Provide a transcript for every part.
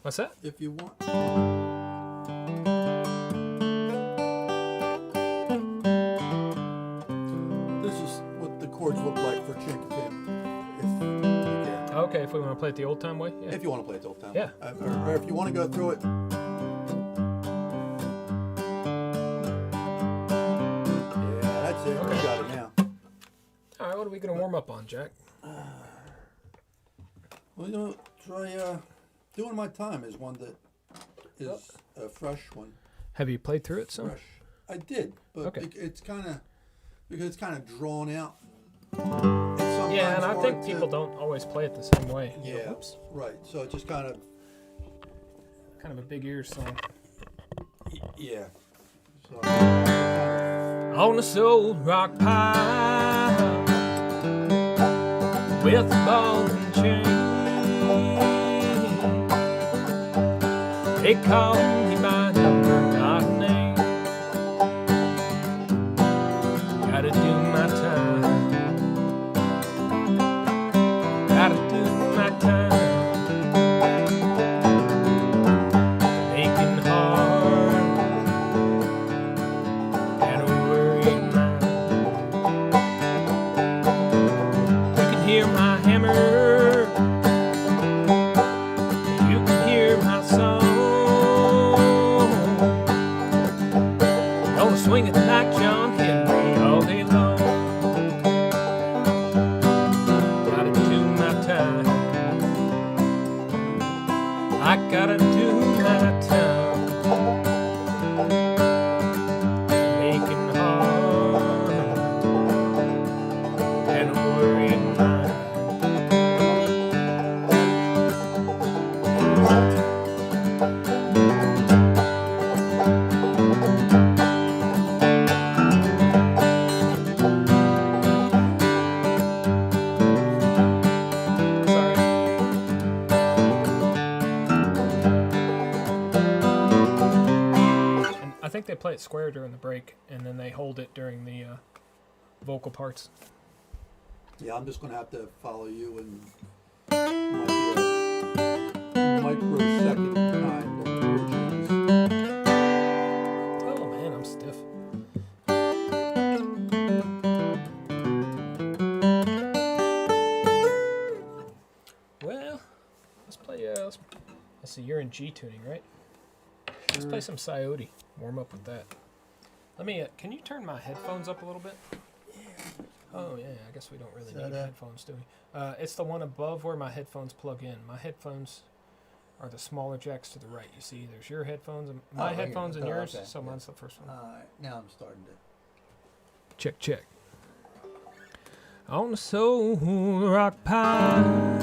What's that? If you want. This is what the chords look like for Chinquapin. If you care. Okay, if we want to play it the old time way. Yeah. If you want to play it the old time. Yeah. Or if you want to go through it. Yeah, that's it. Okay. We got it now. All right, what are we going to warm up on, Jack? Well, you know, try Doing My Time is one that is a fresh one. Have you played through it some? Fresh. I did, but Okay. it's kind of because it's kind of drawn out. Yeah, and I think people don't always play it the same way. Yeah. Oops. Right. So it just kind of. Kind of a big ear song. Yeah. So, On this old rock pile with a ball and chain, they call me by number, not name. Gotta do my time. Gotta do my time. Aching heart and a worried mind. You can hear my hammer. You can hear my song. Gonna swing it like John Henry all day long. Gotta do my time. I gotta do my time. Making hard and a worried mind. Sorry. And I think they play it square during the break, and then they hold it during the vocal parts. yeah, I'm just gonna have to follow you and might be a microsecond kind of change. Oh man, I'm stiff. Well, let's play. Let's see. You're in G tuning, right? Let's play some Coyote. Warm up with that. Let me. Can you turn my headphones up a little bit? Oh yeah, I guess we don't really need headphones, do we? It's the one above where my headphones plug in. My headphones are the smaller jacks to the right. You see, there's your headphones, and my right here. headphones, and Oh, yours. okay. So mine's the first one. Now I'm starting to. Check, check. On the soul rock pile.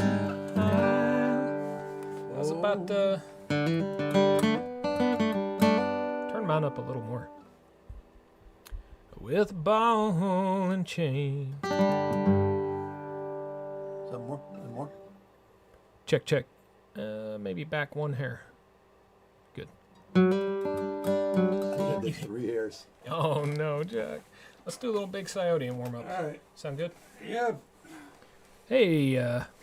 I was about to turn mine up a little more. With a ball and chain. Some more? Some more? Check, check. Maybe back one hair. Good. I did 3 hairs. Oh no, Jack. Let's do a little Big Coyote and warm up. All right. Sound good? Yeah. Hey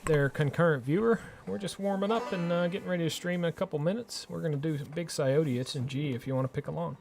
there, concurrent viewer. We're just warming up and getting ready to stream in a couple minutes. We're going to do Big Coyote. It's in G if you want to pick along.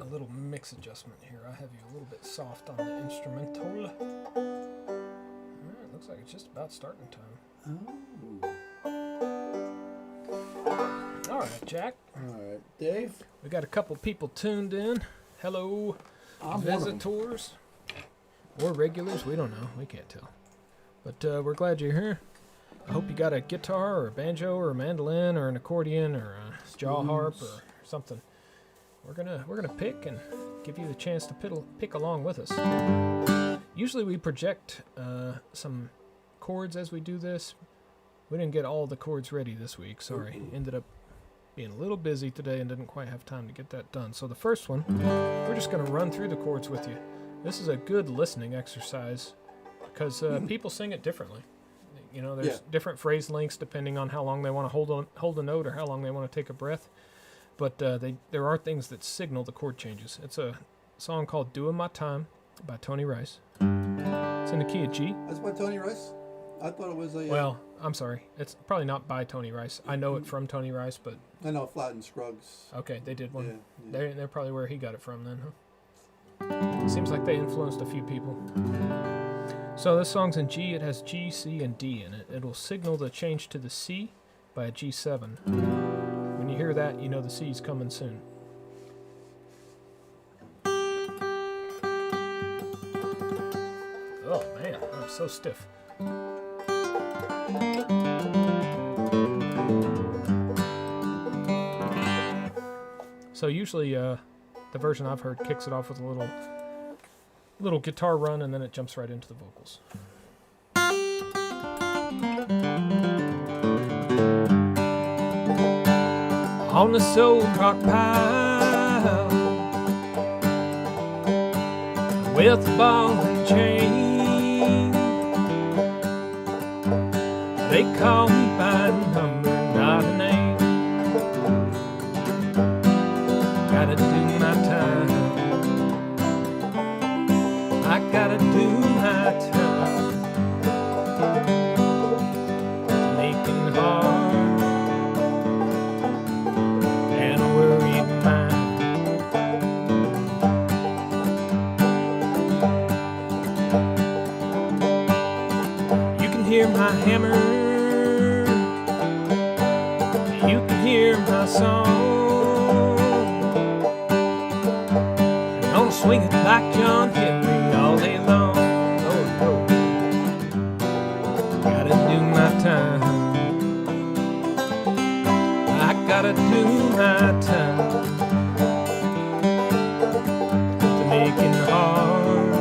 A little mix adjustment here. I have you a little bit soft on the instrumental. Alright, looks like it's just about starting time. Alright, Jack. Alright, Dave. We got a couple people tuned in. Hello, visitors. Or regulars, we don't know. We can't tell. But we're glad you're here. I hope you got a guitar or a banjo or a mandolin or an accordion or a jaw harp or something. We're gonna pick and give you the chance to pick along with us. Usually we project some chords as we do this. We didn't get all the chords ready this week. Sorry, ended up being a little busy today and didn't quite have time to get that done. So the first one, we're just gonna run through the chords with you. This is a good listening exercise because people sing it differently. You know, there's different phrase lengths depending on how long they want to hold a note or how long they want to take a breath. But there are things that signal the chord changes. It's a song called Doin' My Time by Tony Rice. It's in the key of G. That's by Tony Rice? I thought it was a... Well, I'm sorry. It's probably not by Tony Rice. I know it from Tony Rice, but... I know Flatt and Scruggs. Okay, they did one. Yeah. They're probably where he got it from then, huh? Seems like they influenced a few people. So this song's in G. It has G, C, and D in it. It'll signal the change to the C by a G7. When you hear that, you know the C's coming soon. Oh man, I'm so stiff. So usually the version I've heard kicks it off with a little guitar run and then it jumps right into the vocals. On the soul rock pile with a ball and chain, they call me by number, not a name. Gotta do my time, I gotta do my time, making hard hear my hammer, you can hear my song. I'm gonna swing it like John Henry all day long. Oh, oh. Gotta do my time, I gotta do my time, to making hard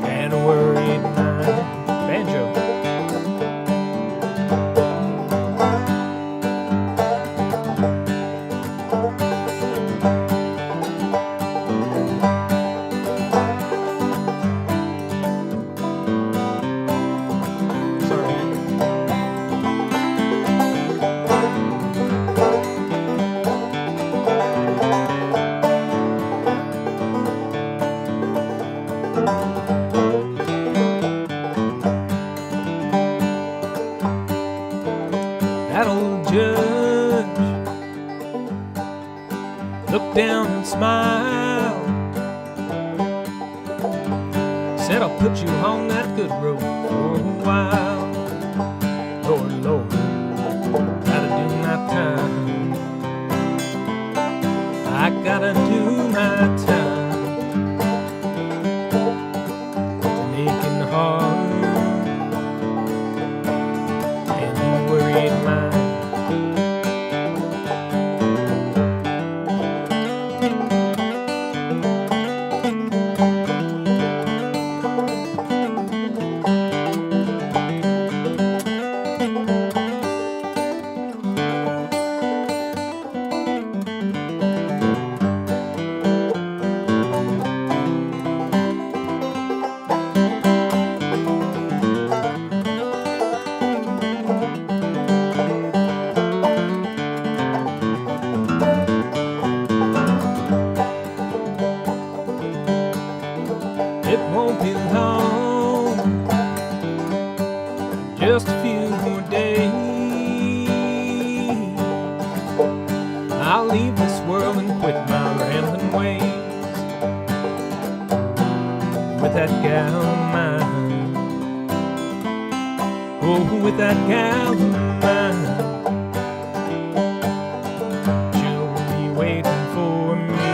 and worried mind. Banjo. That old judge looked down and smiled, said, I'll put you on that good road for a while. Lord, Lord, gotta do my time, I gotta do my time, to making hard and worried mind. this world and quit my rambling ways with that gal of mine. Oh, with that gal of mine. She'll be waiting for me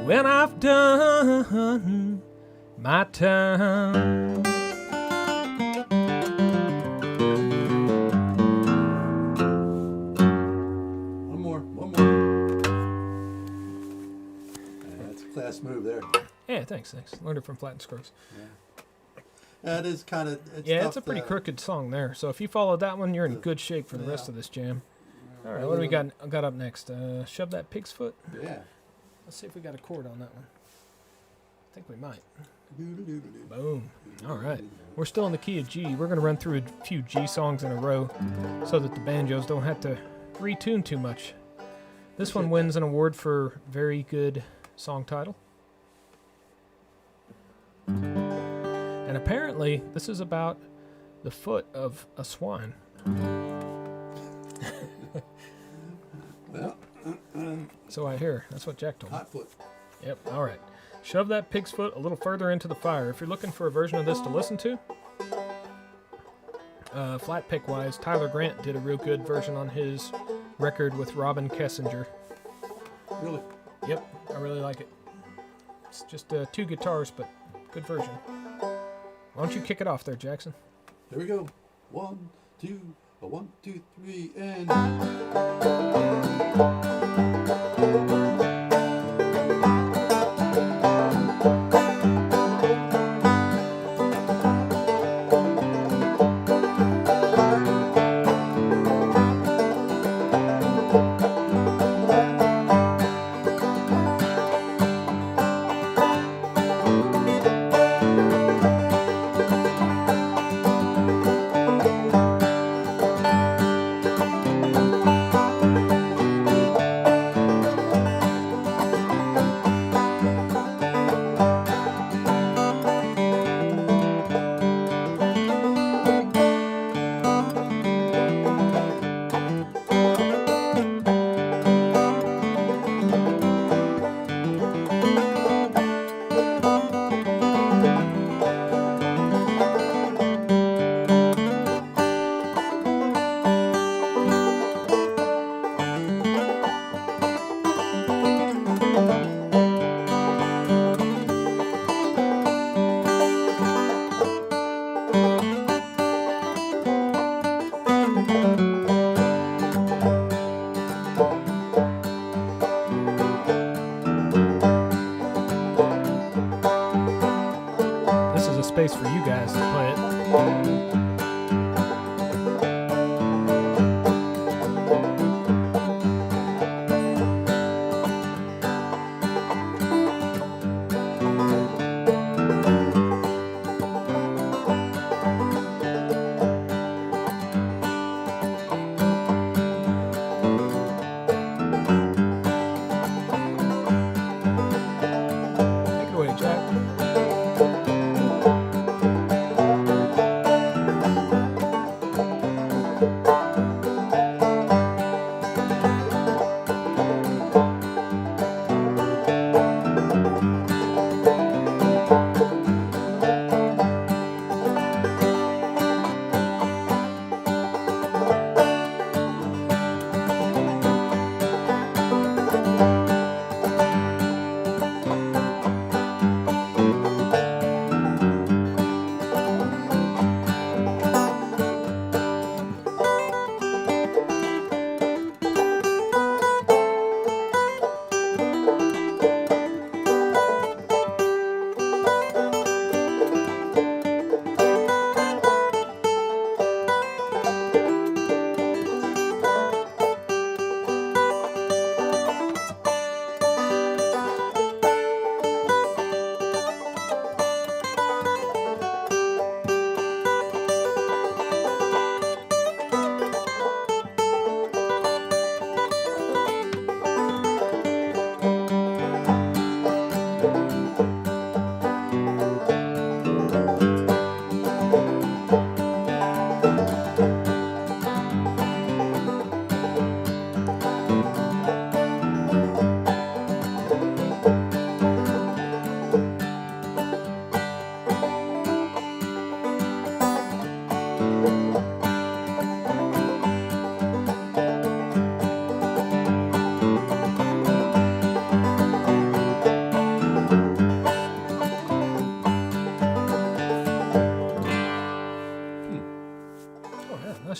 when I've done my time. Move there. Yeah, thanks. Learned it from Flat and Scruggs. Yeah. That is kind of. It's a pretty crooked song there. So if you followed that one, you're in good shape for the rest of this jam. All right, what do we got up next? Shove That Pig's Foot. Yeah. Let's see if we got a chord on that one. I think we might. Boom. All right. We're still in the key of G. We're going to run through a few G songs in a row so that the banjos don't have to retune too much. This one wins an award for very good song title. And apparently, this is about the foot of a swine. Well, so I hear. That's what Jack told me. hot foot. Yep, all right. Shove That Pig's Foot a little further into the fire. If you're looking for a version of this to listen to, flat pick-wise, Tyler Grant did a real good version on his record with Robin Kessinger. Really? Yep, I really like it. It's just 2 guitars, but good version. Why don't you kick it off there, Jackson? Here we go. 1, 2, 1, 2, 3, and.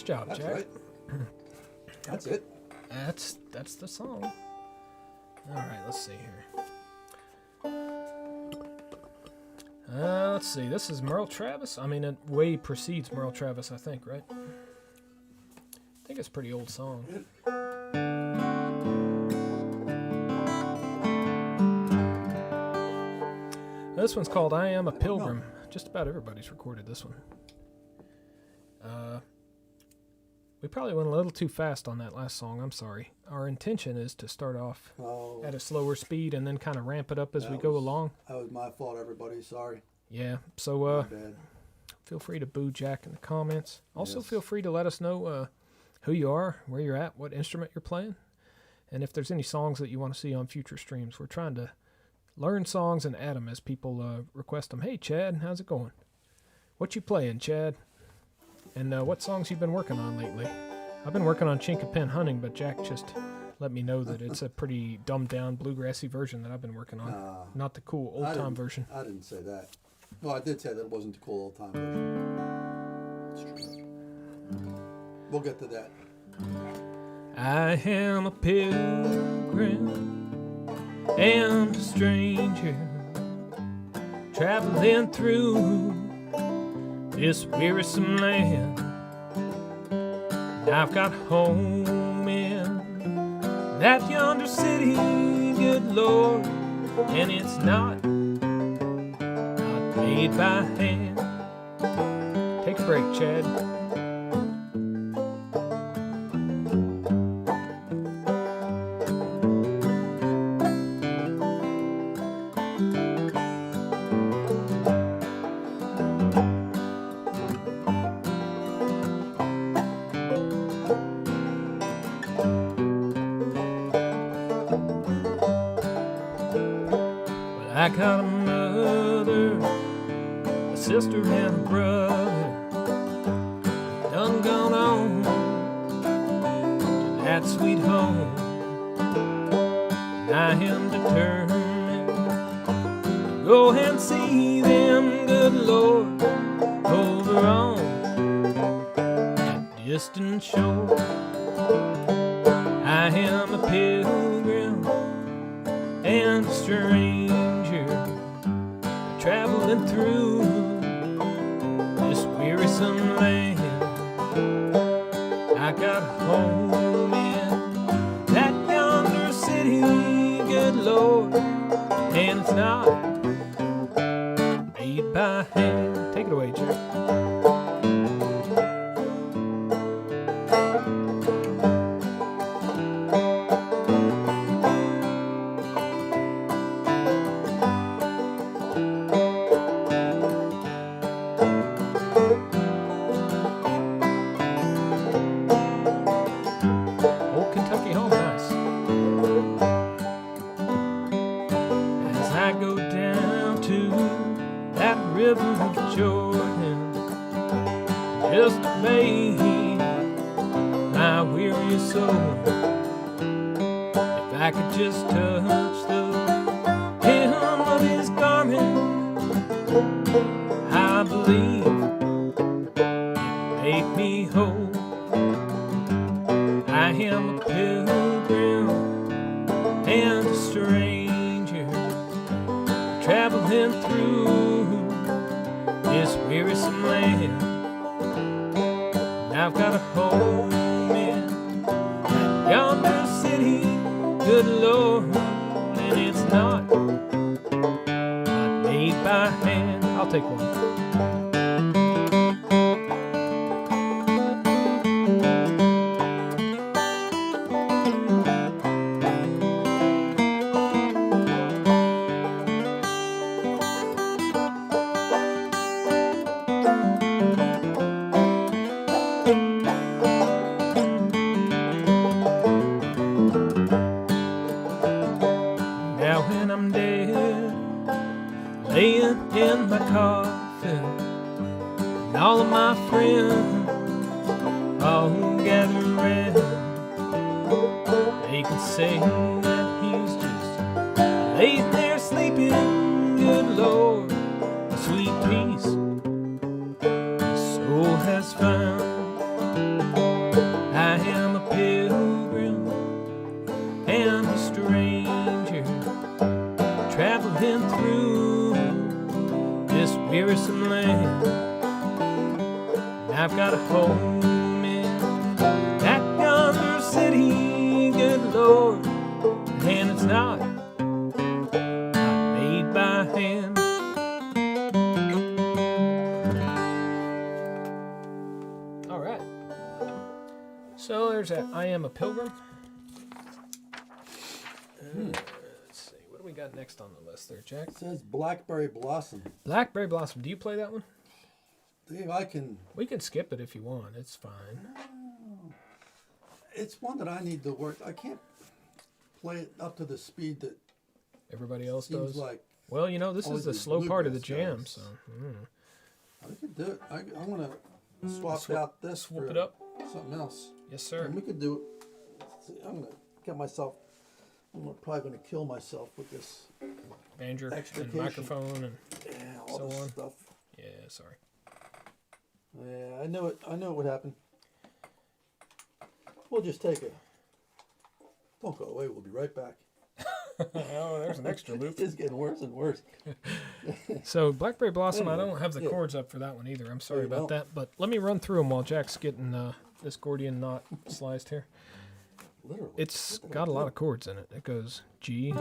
job, That's Jack. right. That's it. That's the song. All right, let's see here. Let's see. This is Merle Travis. I mean, it way precedes Merle Travis, I think, right? I think it's a pretty old song. This one's called I Am a Pilgrim. Just about everybody's recorded this one. We probably went a little too fast on that last song. I'm sorry. Our intention is to start off at a slower speed and then kind of ramp it up as we go along. That was my fault, everybody. Sorry. Yeah. So My bad. feel free to boo Jack in the comments. Also, Yes. feel free to let us know who you are, where you're at, what instrument you're playing, and if there's any songs that you want to see on future streams. We're trying to learn songs and add them as people request them. Hey, Chad, how's it going? What you playing, Chad? And what songs you been working on lately? I've been working on Chinquapin Hunting, but Jack just let me know that it's a pretty dumbed-down, bluegrassy version that I've been working on. Not the cool old-time version. I didn't say that. Well, I did say that it wasn't the cool old-time version. It's true. We'll get to that. I am a pilgrim and a stranger, traveling through this wearisome land. I've got home in that yonder city, good Lord, and it's not made by hand. Take a break, Chad. I got a mother, a sister, and a brother, done gone on to that sweet home. And I am determined to go and see them, good Lord, over on that distant shore. I am a pilgrim and a stranger, traveling through this wearisome land. I got home in that yonder city, good Lord, and it's not made by hand. Take it away, Jack. Just touch the hem of his garment, I believe it make me whole. I am a pilgrim and a stranger, traveling through this wearisome land. And I've got a home in that yonder city, good Lord, and it's not made by hand. I'll take one. In my coffin, and all of my friends all gather round. They can say that he's just laying there sleeping, good Lord, a sweet peace his soul has found. give her some land. And I've got a home in that yonder city, good Lord, and it's not made by hand. All right. So there's that. I Am a Pilgrim. Let's see. What do we got next on the list there, Jack? It says Blackberry Blossom. Blackberry Blossom. Do you play that one? Dave, I can. We can skip it if you want. It's fine. It's one that I need to work. I can't play it up to the speed that Everybody else seems does. like. Well, you know, this all is the these slow part of the Bluegrass jam, guys. so I could do it. I'm gonna swap Swap- out this swoop for it up. something else. Yes, sir. And we could do it. See, I'm gonna get myself. I'm probably gonna kill myself with this. Banjo and Extrication. microphone and Yeah, all So this on. stuff. yeah, sorry. Yeah, I knew it. I knew it would happen. We'll just take it. Don't go away. We'll be right back. Oh, there's an extra loop. It's getting worse and worse. So Blackberry Blossom, I Anyway, don't have the yeah. chords up for that one either. I'm sorry you about don't. that. But let me run through them while Jack's getting this Gordian knot sliced here. Literally. It's What did I got a lot do? of chords in it. It goes G,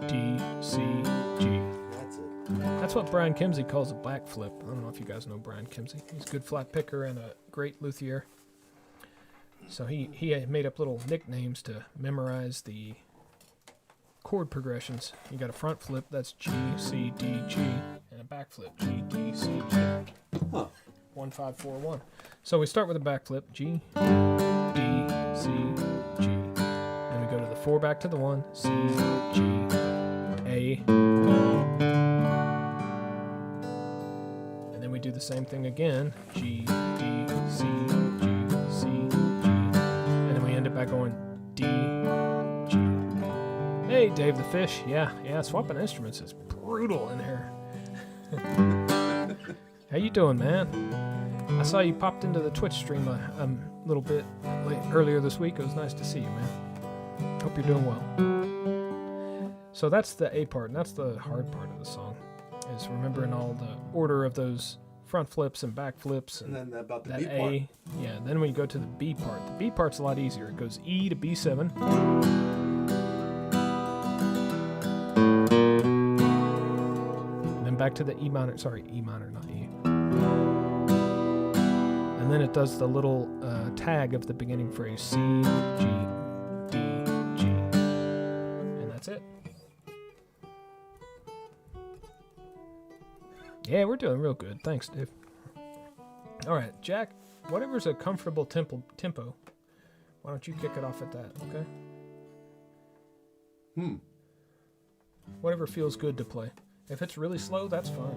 D, C, G. That's it. That's what Brian Kimsey calls a backflip. I don't know if you guys know Brian Kimsey. He's a good flat picker and a great luthier. So he made up little nicknames to memorize the chord progressions. You got a front flip, that's G, C, D, G, and a back flip, G, D, C, G. Huh. 1, 5, 4, 1. So we start with a back flip, G, D, C, G. Then we go to the 4 back to the 1, C, G, A. And then we do the same thing again, G, D, C, G, C, G. And then we end it by going D, G. Hey, Dave the Fish. Yeah, swapping instruments is brutal in here. How you doing, man? I saw you popped into the Twitch stream a little bit earlier this week. It was nice to see you, man. Hope you're doing well. So that's the A part, and that's the hard part of the song, is remembering all the order of those front flips and back flips And and then about the that B A. part. Yeah, then when you go to the B part, the B part's a lot easier. It goes E to B7. And then back to the E minor, not E. And then it does the little tag of the beginning phrase, C, G, D, G. And that's it. Yeah, we're doing real good. Thanks, Dave. All right, Jack, whatever's a comfortable tempo, why don't you kick it off at that, okay? Whatever feels good to play. If it's really slow, that's fine.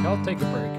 I'll take a break.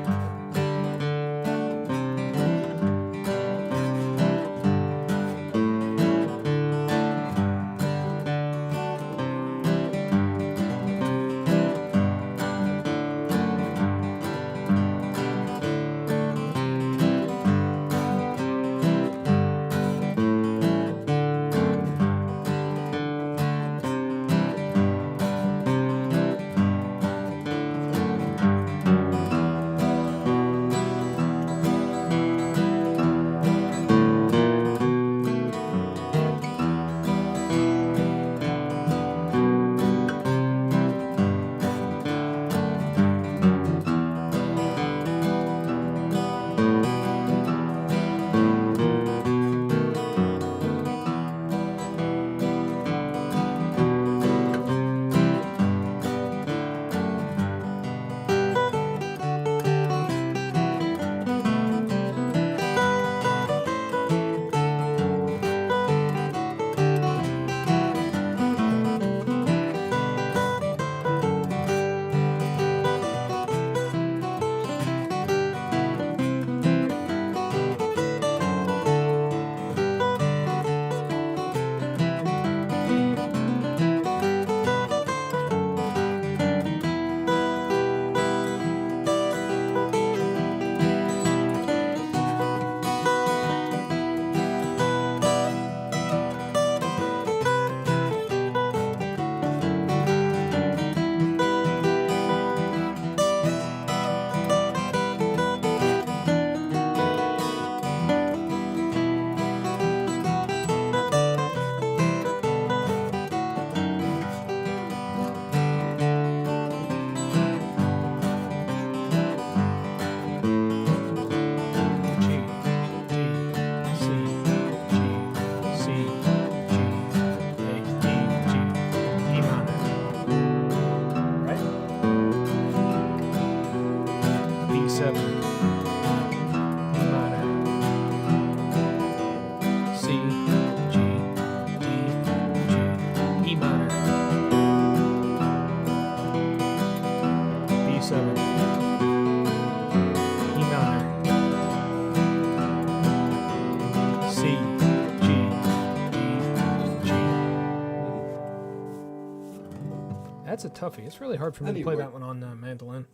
That's a toughie. It's really hard for me to play that one on mandolin.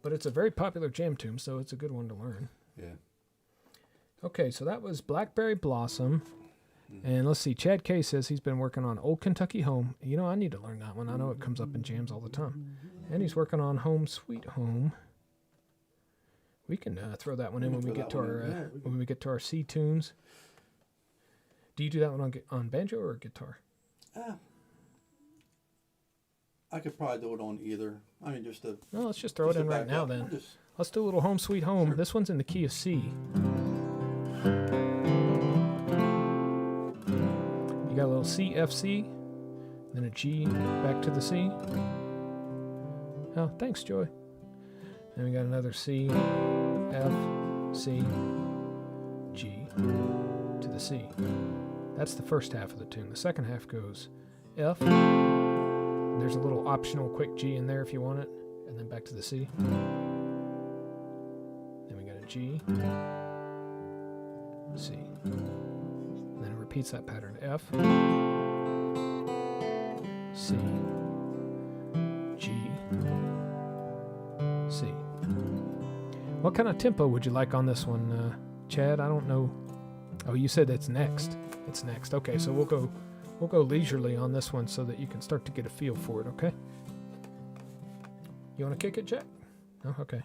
But it's a very popular jam tune, so it's a good one to learn. Yeah. Okay, so that was Blackberry Blossom. And let's see, Chad K says he's been working on Old Kentucky Home. You know, I need to learn that one. I know it comes up in jams all the time. And he's working on Home Sweet Home. We can throw that one in when we get to our C tunes. Do you do that one on banjo or guitar? I could probably do it on either. I mean, just to... No, let's just throw it in right now then. Let's do a little Home Sweet Home. Sure. This one's in the key of C. You got a little C, F, C, then a G back to the C. Oh, thanks, Joy. Then we got another C, F, C, G to the C. That's the first half of the tune. The second half goes F. There's a little optional quick G in there if you want it, and then back to the C. Then we got a G, C. And then it repeats that pattern. F, C, G, C. What kind of tempo would you like on this one, Chad? I don't know. Oh, you said it's next. It's next. Okay, so we'll go leisurely on this one so that you can start to get a feel for it, okay? You want to kick it, Jack? No? Okay.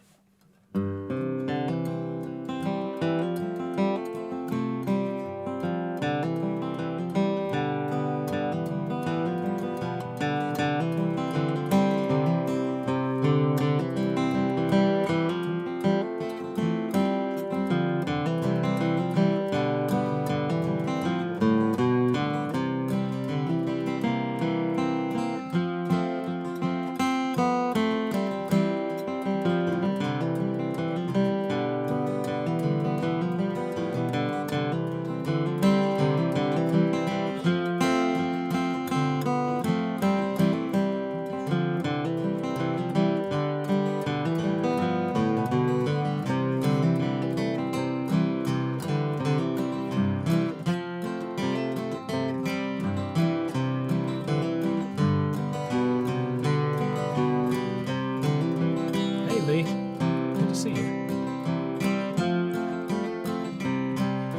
Lee. Good to see you.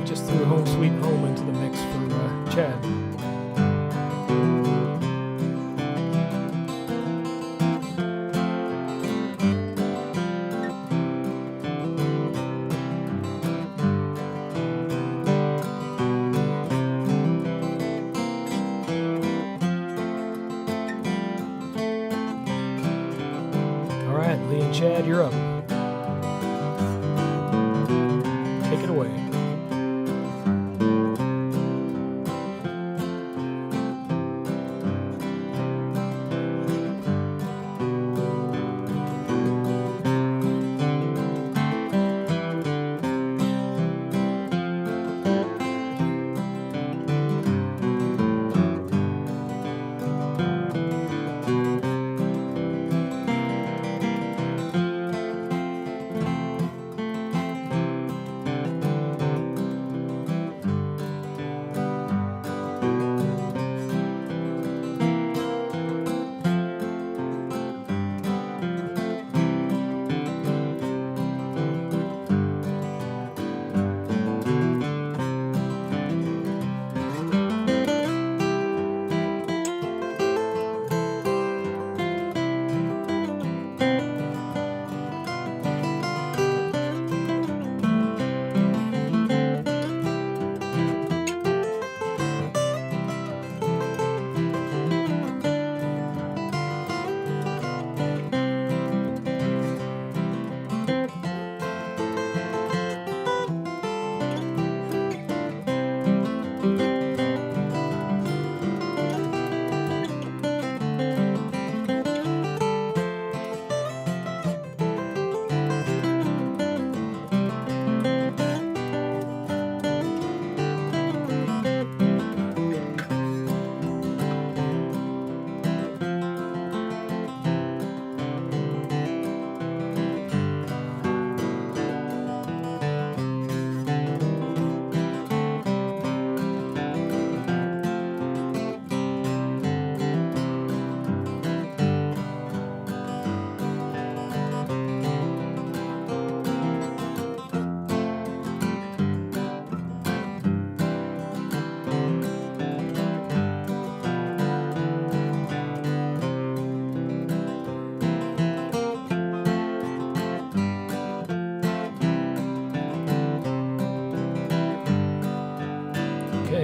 Just threw Home Sweet Home into the mix for Chad. Lee and Chad, you're up. Take it away.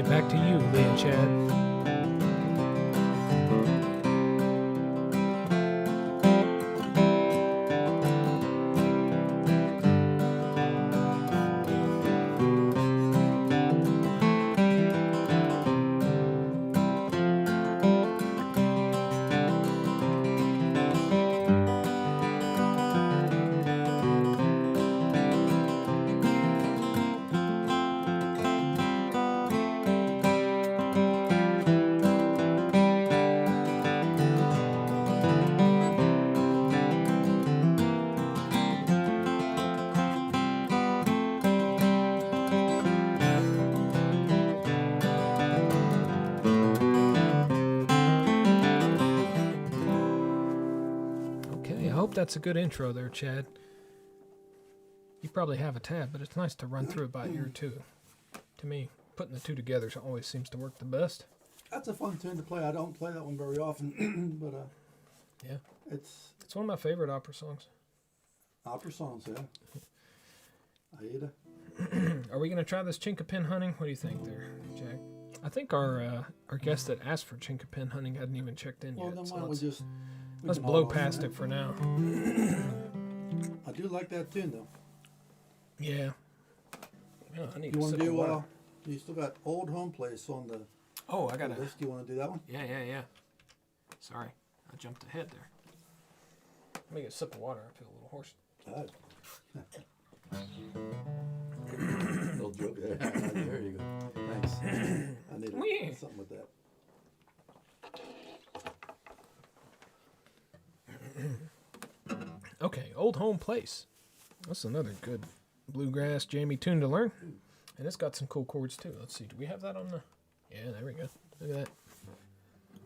Back to you, Lee and Chad. That's a good intro there, Chad. You probably have a tab, but it's nice to run through it by ear too. To me, putting the two together always seems to work the best. That's a fun tune to play. I don't play that one very often, but yeah, it's one of my favorite opera songs. Opera songs, yeah. Aida. Are we gonna try this Chinquapin hunting? What do you think, there, Jack? I think our guest that asked for Chinquapin hunting hadn't even checked in yet. Then why don't we just let's blow past it for now. I do like that tune, though. Yeah. Yeah, I need you to want sip to of water. You still got Old Home Place on the I got list. Do you want to do that one? Yeah. Sorry, I jumped ahead there. Let me get a sip of water. I feel a little hoarse. Little joke there. There you go. Thanks. I need something with that. Okay, Old Home Place. That's another good bluegrass jammy tune to learn. And it's got some cool chords too. Let's see, do we have that on the... Yeah, there we go. Look at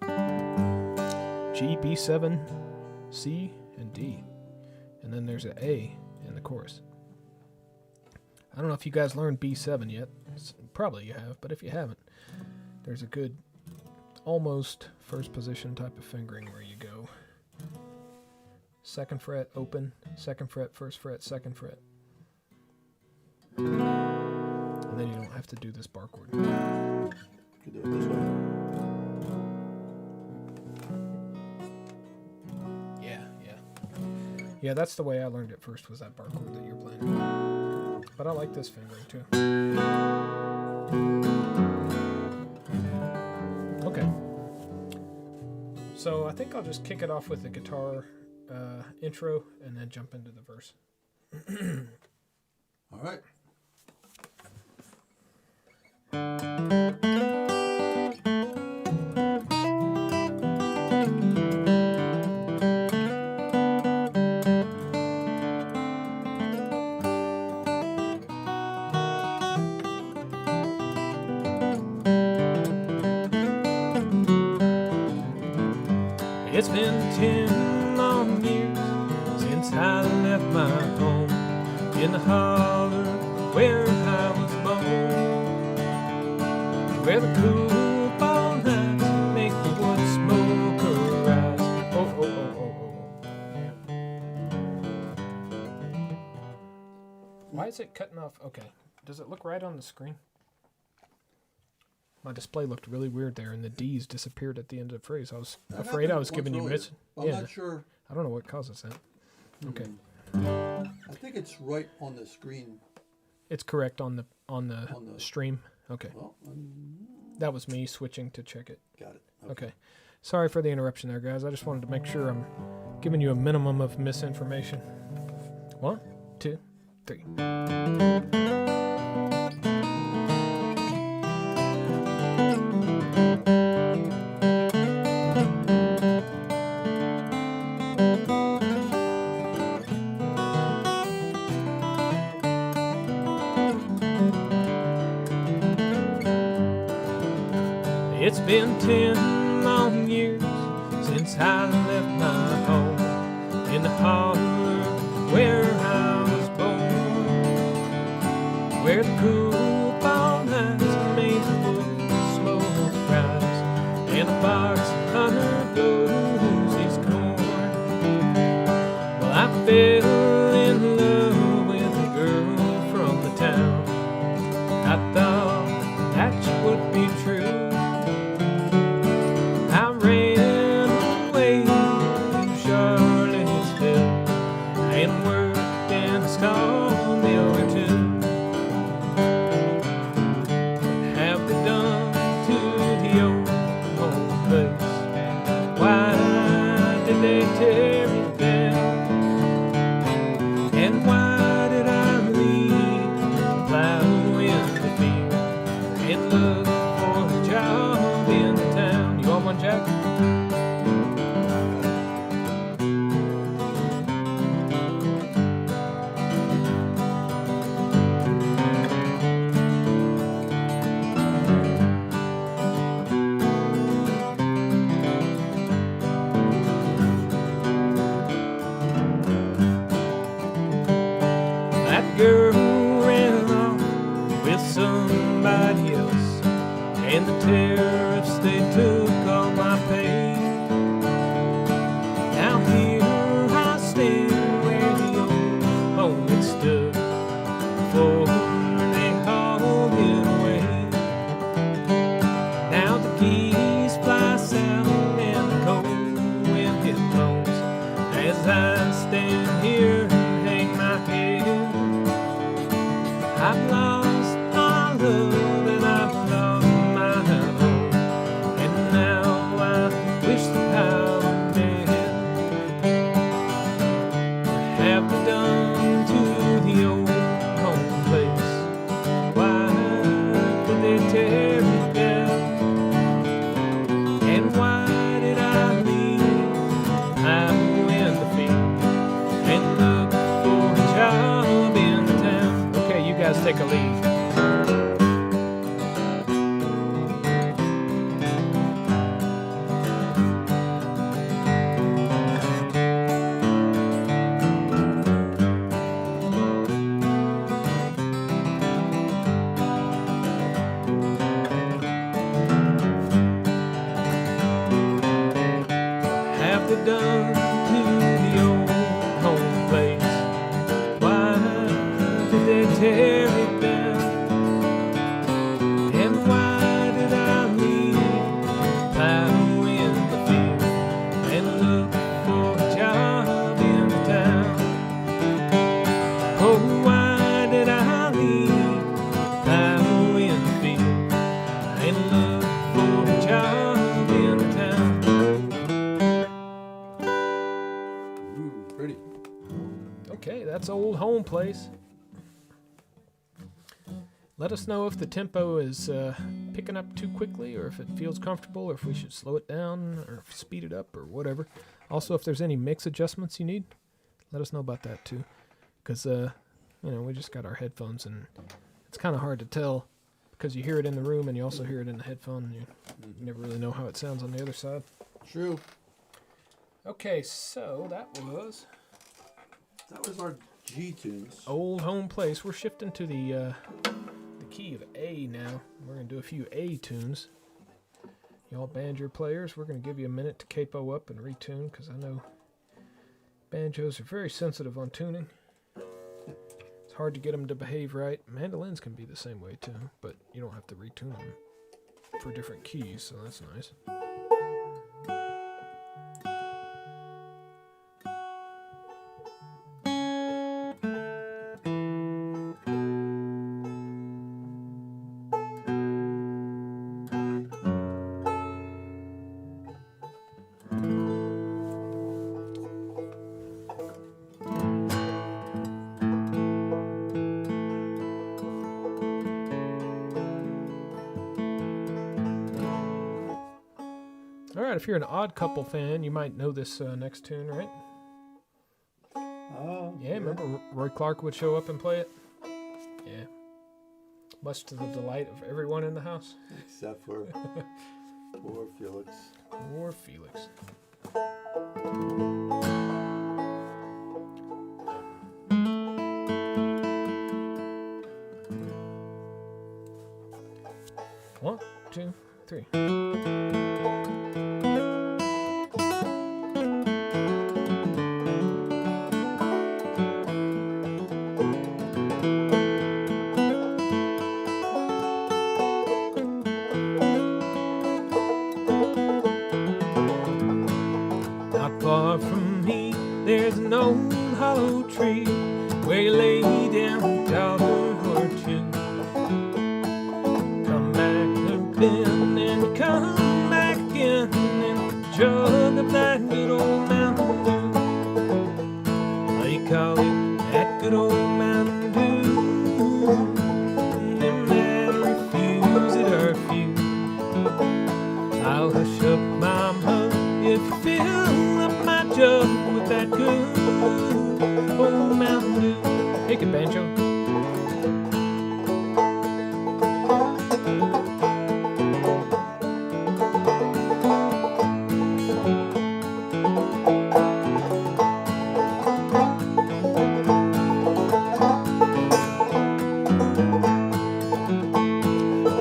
that. G, B7, C, and D. and then there's an A in the chorus. I don't know if you guys learned B7 yet. Probably you have, but if you haven't, there's a good almost first position type of fingering where you go 2nd fret open, 2nd fret, 1st fret, 2nd fret. And then you don't have to do this bar chord. You can do it this way. Yeah, that's the way I learned it first, was that bar chord that you're playing. But I like this fingering too. Okay. So I think I'll just kick it off with the guitar intro and then jump into the verse. All right. It's been 10 long years since I left my home in the holler where I was born, where the cool fall nights make the wood smoke arise. Oh, oh, oh, oh, oh. Why is it cutting off? Okay. Does it look right on the screen? My display looked really weird there, and the D's disappeared at the end of the phrase. I was afraid I was giving you miss. I'm not sure. I don't know what causes that. Okay. I think it's right on the screen. It's correct on the stream. Okay. Well, That was me switching to check it. got it. Okay. Sorry for the interruption there, guys. I just wanted to make sure I'm giving you a minimum of misinformation. 1, 2, 3. It's been 10 long years since I left my home in the holler where I was born, where the cool fall nights made the wood smoke rise, and the box hunter blows his corn. Well, I fell in love with a girl from the town. I thought that would be true. Take a lead. Okay, that's Old Home Place. Let us know if the tempo is picking up too quickly, or if it feels comfortable, or if we should slow it down, or speed it up, or whatever. Also, if there's any mix adjustments you need, let us know about that too. Because, we just got our headphones, and it's kind of hard to tell, because you hear it in the room, and you also hear it in the headphone, and you never really know how it sounds on the other side. True. Okay, so that was our G tunes. Old Home Place. We're shifting to the key of A now. We're going to do a few A tunes. Y'all banjo players, we're going to give you a minute to capo up and retune, because I know banjos are very sensitive on tuning. It's hard to get them to behave right. Mandolins can be the same way too, but you don't have to retune them for different keys, so that's nice. Alright, if you're an Odd Couple fan, you might know this next tune, right? Yeah, remember Roy Clark would show up and play it? Yeah. Much to the delight of everyone in the house. Except for poor Felix. Poor Felix. One, two, three. Far from me, there's an old hollow tree where you lay down a dollar or two. Come back to Ben and come back again and jug of that good old Mountain Dew. They call it that good old Mountain Dew, and them that refuse it are few. I'll hush up my mug if you fill up my jug with that good old Mountain Dew. Take it, banjo.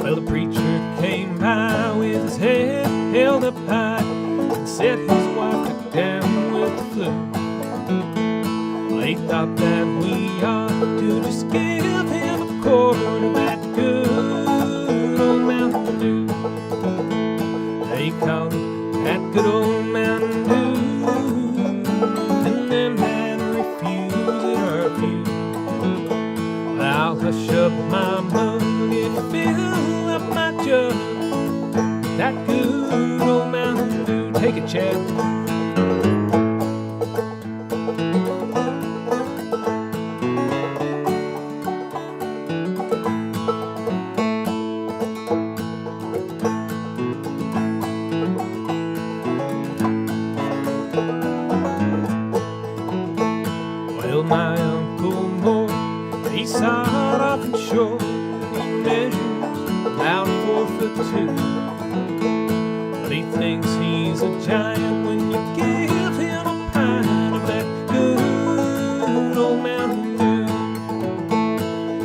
Well, the preacher came by with his head held up high and said his wife took down with the flu. They thought that we ought to just give him a quart of that good old Mountain Dew. They call it that good old Mountain Dew, and them that refuse it are few. I'll hush up my mug and fill up my jug, that good old Mountain Dew. Take it, Chad. Well, my Uncle Mort, he sawed off and shore. He measures about 4'2". But he thinks he's a giant when you give him a pint of that good old Mountain Dew.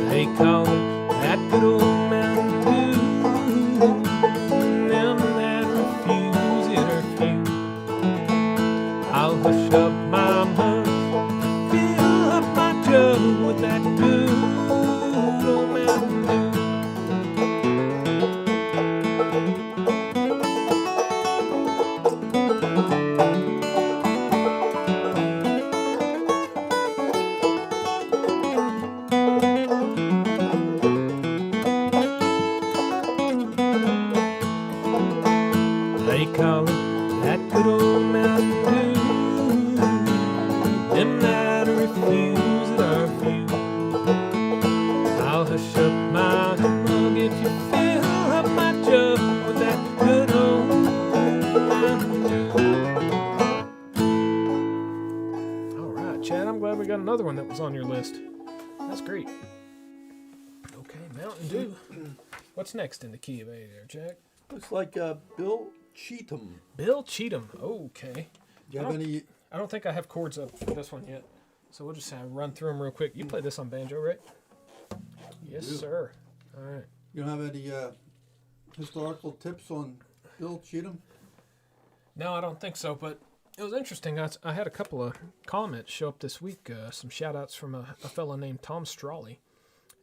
They call it that good old Mountain Dew, and them that refuse it are few. I'll hush up my mug, fill up my jug with that good old Mountain Dew. They call it that good old Mountain Dew, them that refuse we got another one that was on your list. That's great. Okay, Mountain Dew. What's next in the key of A there, Jack? Looks like Bill Cheatham. Bill Cheatham. Okay. Do you have any? I don't think I have chords up for this one yet. So we'll just run through them real quick. You play this on banjo, right? Yes, sir. All right. You don't have any historical tips on Bill Cheatham? No, I don't think so, but it was interesting. I had a couple of comments show up this week, some shout-outs from a fellow named Tom Strawley.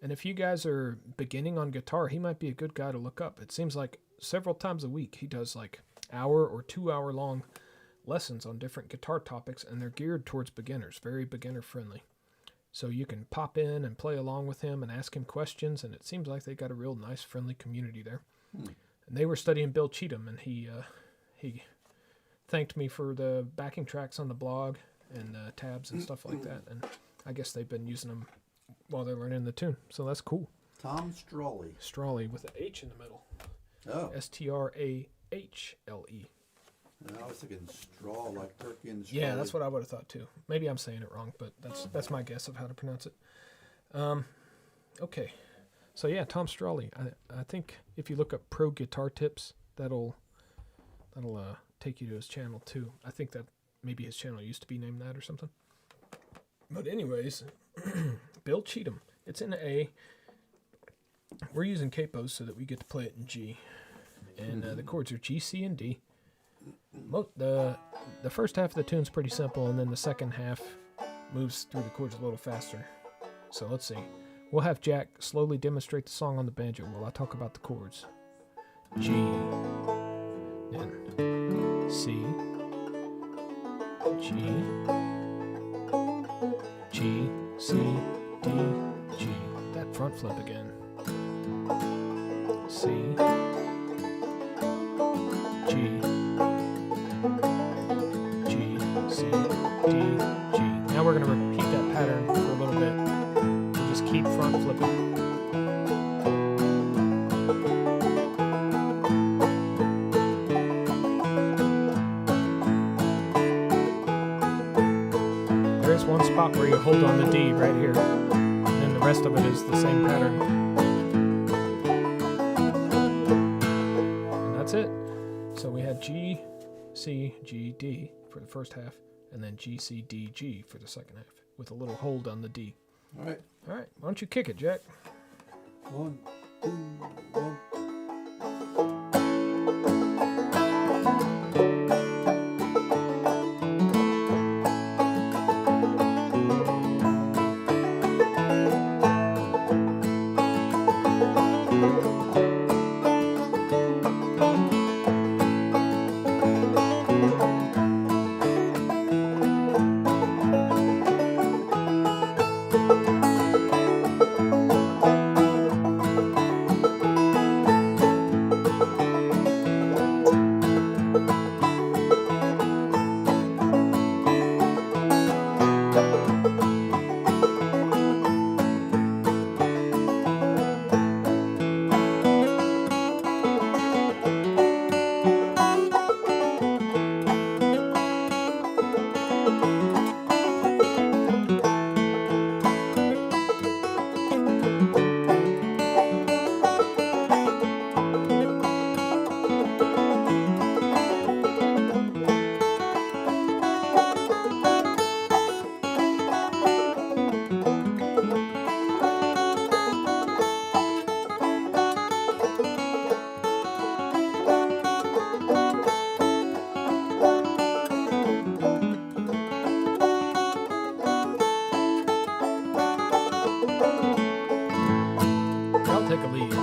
And if you guys are beginning on guitar, he might be a good guy to look up. It seems like several times a week he does like hour or 2 hour long lessons on different guitar topics, and they're geared towards beginners, very beginner-friendly. So you can pop in and play along with him and ask him questions, and it seems like they got a real nice, friendly community there. And they were studying Bill Cheatham, and he thanked me for the backing tracks on the blog and tabs and stuff like that. And I guess they've been using them while they're learning the tune. So that's cool. Tom Strawley. Strawley with an H in the middle. Oh. Strahle. I was thinking straw, like turkey and straw. Yeah, that's what I would have thought too. Maybe I'm saying it wrong, but that's my guess of how to pronounce it. Okay. So yeah, Tom Strawley. I think if you look up pro guitar tips, that'll take you to his channel too. I think that maybe his channel used to be named that or something. But anyways, Bill Cheatham. It's in A. We're using capos so that we get to play it in G. And the chords are G, C, and D. The first half of the tune's pretty simple, and then the second half moves through the chords a little faster. So let's see. We'll have Jack slowly demonstrate the song on the banjo while I talk about the chords. G, then C, G, G, C, D, G. That front flip again. C, G, G, C, D, G. Now we're going to repeat that pattern for a little bit. And just keep front flipping. There is one spot where you hold on the D right here. And then the rest of it is the same pattern. And that's it. So we had G, C, G, D for the first half, and then G, C, D, G for the second half, with a little hold on the D. All right. All right, why don't you kick it, Jack? 1, 2, 1. Take a lead.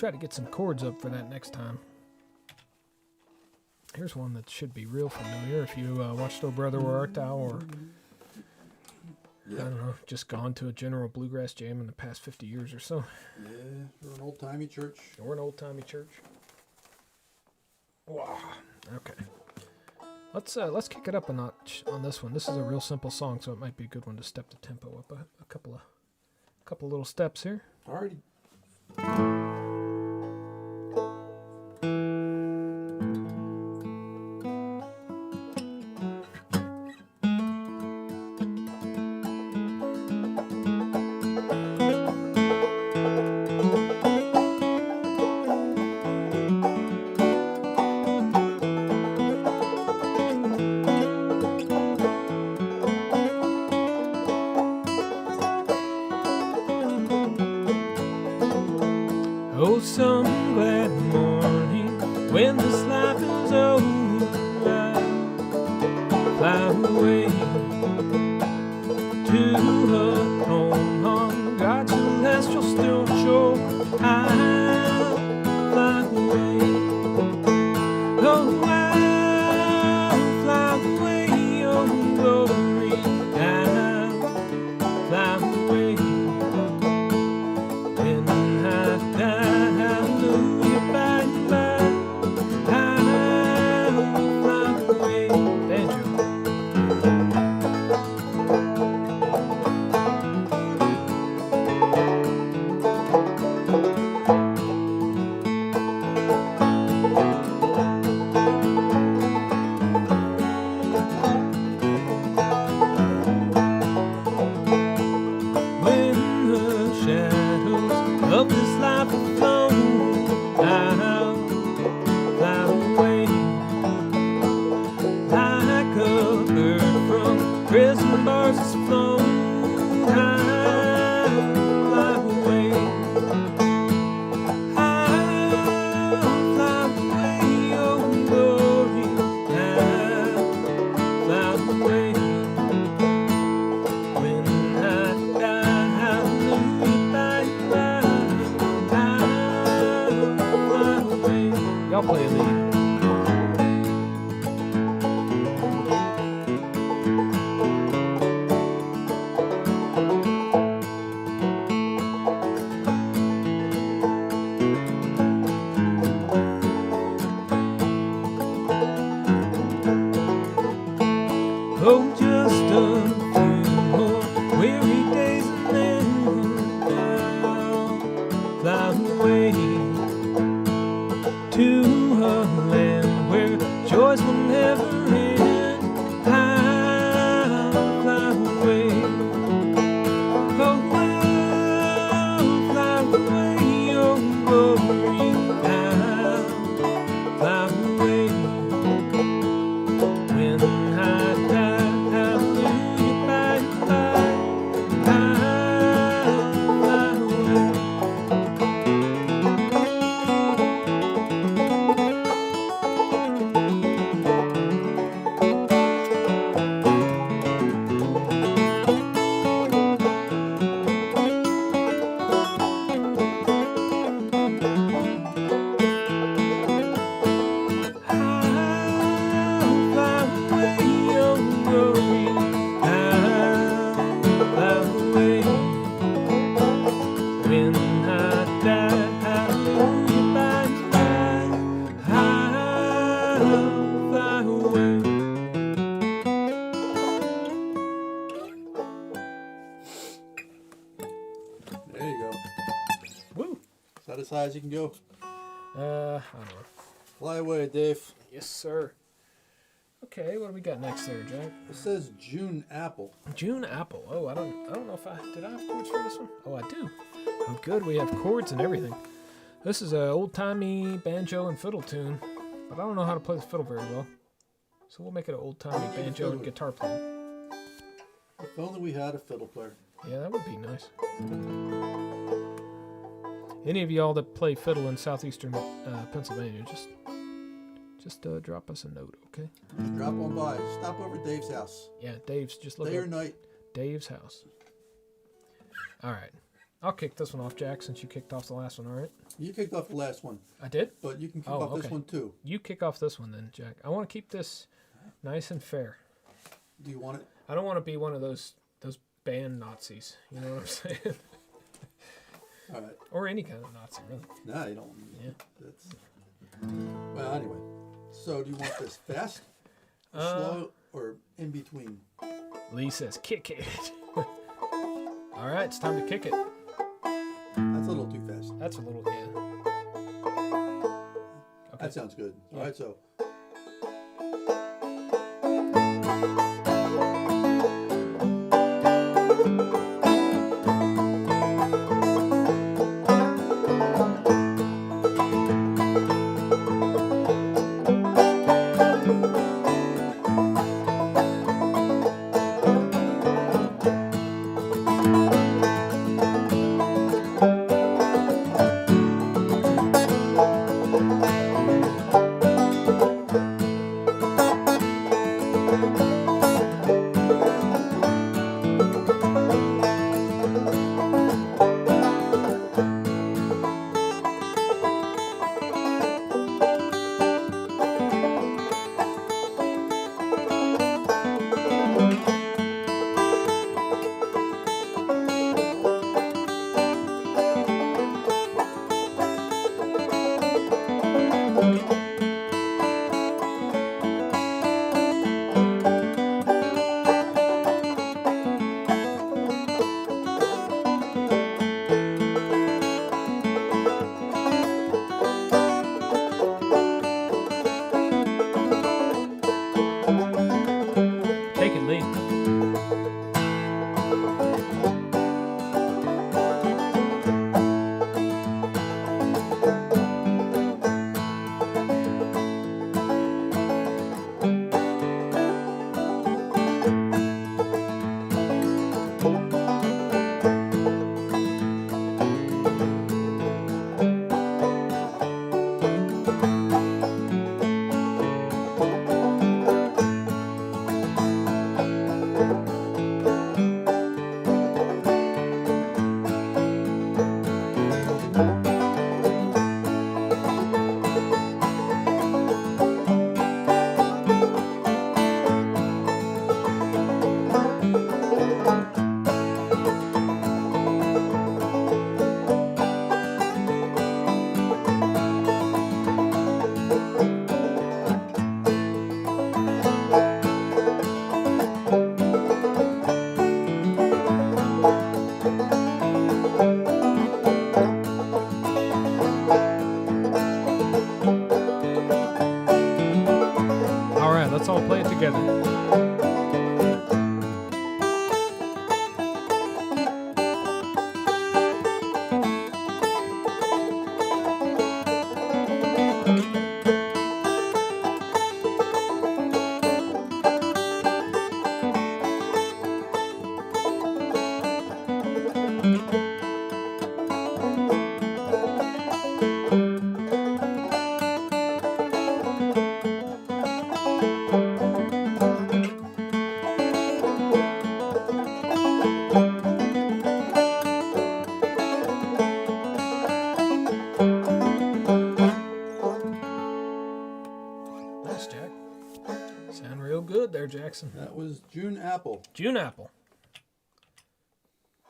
try to get some chords up for that next time. Here's one that should be real familiar if you watched Oh Brother Where Art Thou, or I don't know, just gone to a general bluegrass jam in the past 50 years or so. Yeah, or an old-timey church. Or an old-timey church. Wow. Okay. Let's kick it up a notch on this one. This is a real simple song, so it might be a good one to step the tempo up a couple little steps here. Alrighty. Oh, some glad morning when this life is over, I'll fly away to a home on God's celestial still shore. I'll fly away. Oh, I'll fly away, oh glory. I'll fly away when I die. Of this life of flown, I'll fly away like a bird from prison bars that's flown. I'll fly away. I'll fly away, oh glory. I'll fly away when I die. Hallelujah, bye bye. Y'all play a lead. Oh, just a few more weary days and then I'll fly away to a land where joys will never end. I'll fly away. Oh, I'll fly away, oh glory. I'll fly away when I die. Hallelujah, bye bye. I'll fly away. There you go. Woo! Is that as high as you can go? I don't know. Fly away, Dave. Yes, sir. Okay, what do we got next there, Jack? It says June Apple. June Apple. Oh, I don't know if did I have chords for this one? Oh, I do. Oh, good. We have chords and everything. This is an old-timey banjo and fiddle tune, but I don't know how to play the fiddle very well. So we'll make it an old-timey banjo and guitar playing. If only we had a fiddle player. Yeah, that would be nice. Any of y'all that play fiddle in southeastern Pennsylvania, just drop us a note, okay? Drop on by. Stop over at Dave's house. Yeah, Dave's. Just look Day up or night. Dave's house. All right. I'll kick this one off, Jack, since you kicked off the last one, all right? You kicked off the last one, I did? but you can kick Oh, off this okay. one too. You kick off this one then, Jack. I want to keep this nice and fair. Do you want it? I don't want to be one of those band Nazis. You know what I'm saying? All right. Or any kind of Nazi, really. No, you don't. Yeah. That's... Well, anyway. So, do you want this fast, slow, or in between? Lee says, kick it. All right, it's time to kick it. That's a little too fast. That's a little, yeah. Okay. That sounds good. Yeah. All right, so. Take it, Lee. All right, let's all play it together. Nice, Jack. Sound real good there, Jackson. That was June Apple. June apple.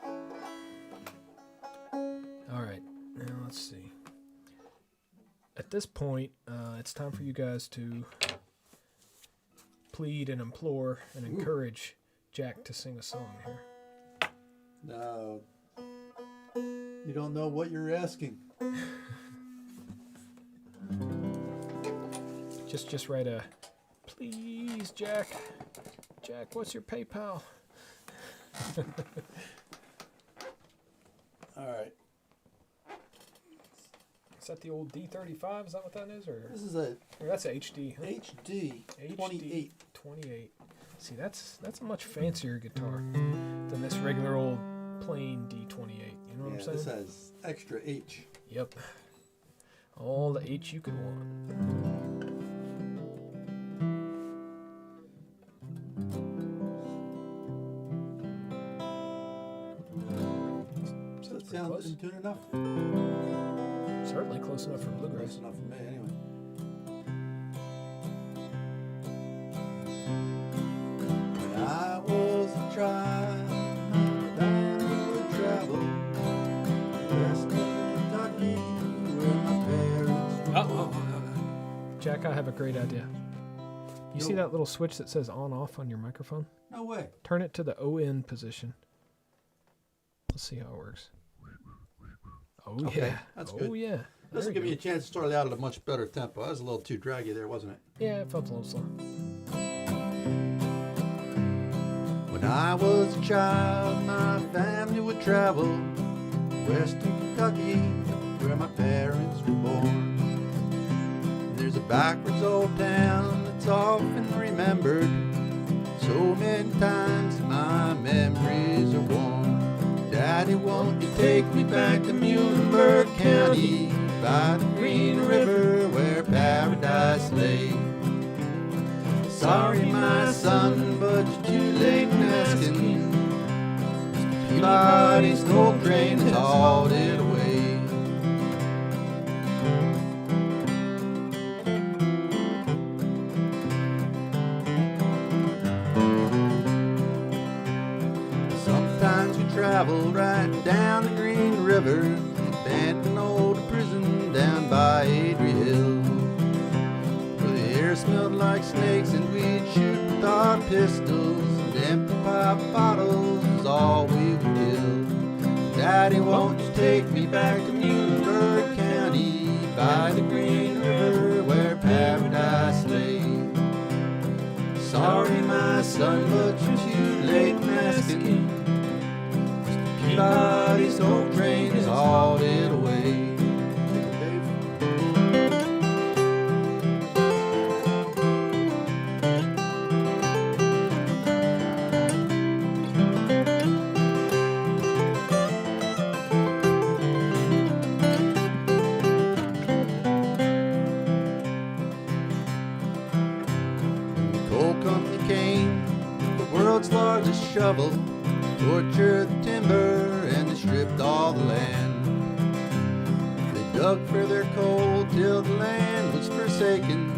All right, now let's see. At this point, it's time for you guys to plead and implore and encourage Jack to sing a song here. No. You don't know what you're asking. Just write a, please, Jack. Jack, what's your PayPal? All right. Is that the old D35? Is that what that is? Or This is a or that's a HD. Huh? HD 28. 28. See, that's a much fancier guitar than this regular old plain D28. You know what I'm Yeah, saying? this has extra H. Yep. All the H you could want. So it sounds bluegrass. In tune enough? Certainly close enough for bluegrass. Close enough for me, anyway. When I was a child, I would travel west of Kentucky, where my parents were born. Jack, I have a great idea. You see that little switch that says on-off on your microphone? No way. Turn it to the ON position. Let's see how it works. Oh, Okay, yeah. that's Oh, good. yeah. This will There give me you a chance to start out at a much better tempo. That was a little too draggy there, wasn't it? go. Yeah, it felt a little slow. When I was a child, my family would travel west of Kentucky, where my parents were born. There's a backwards old town that's often remembered. So many times my memories are worn. Daddy, won't you take me back to Muhlenberg County, by the Green River where paradise lay? Sorry, my son, but you're too late in asking. Peabody's gold train has hauled it away. Sometimes we travel right down the Green River, abandoned old prison down by Adrie Hill, where the air smelled like snakes and we'd shoot with our pistols, and empty pop bottles is all we would kill. Daddy, won't you take me back to Muhlenberg County, by the Green River where paradise lay? Sorry, my son, but you're too late in asking. Peabody's old train has hauled it away. The coal company came with the world's largest shovel, tortured the timber and they stripped all the land. They dug for their coal till the land was forsaken,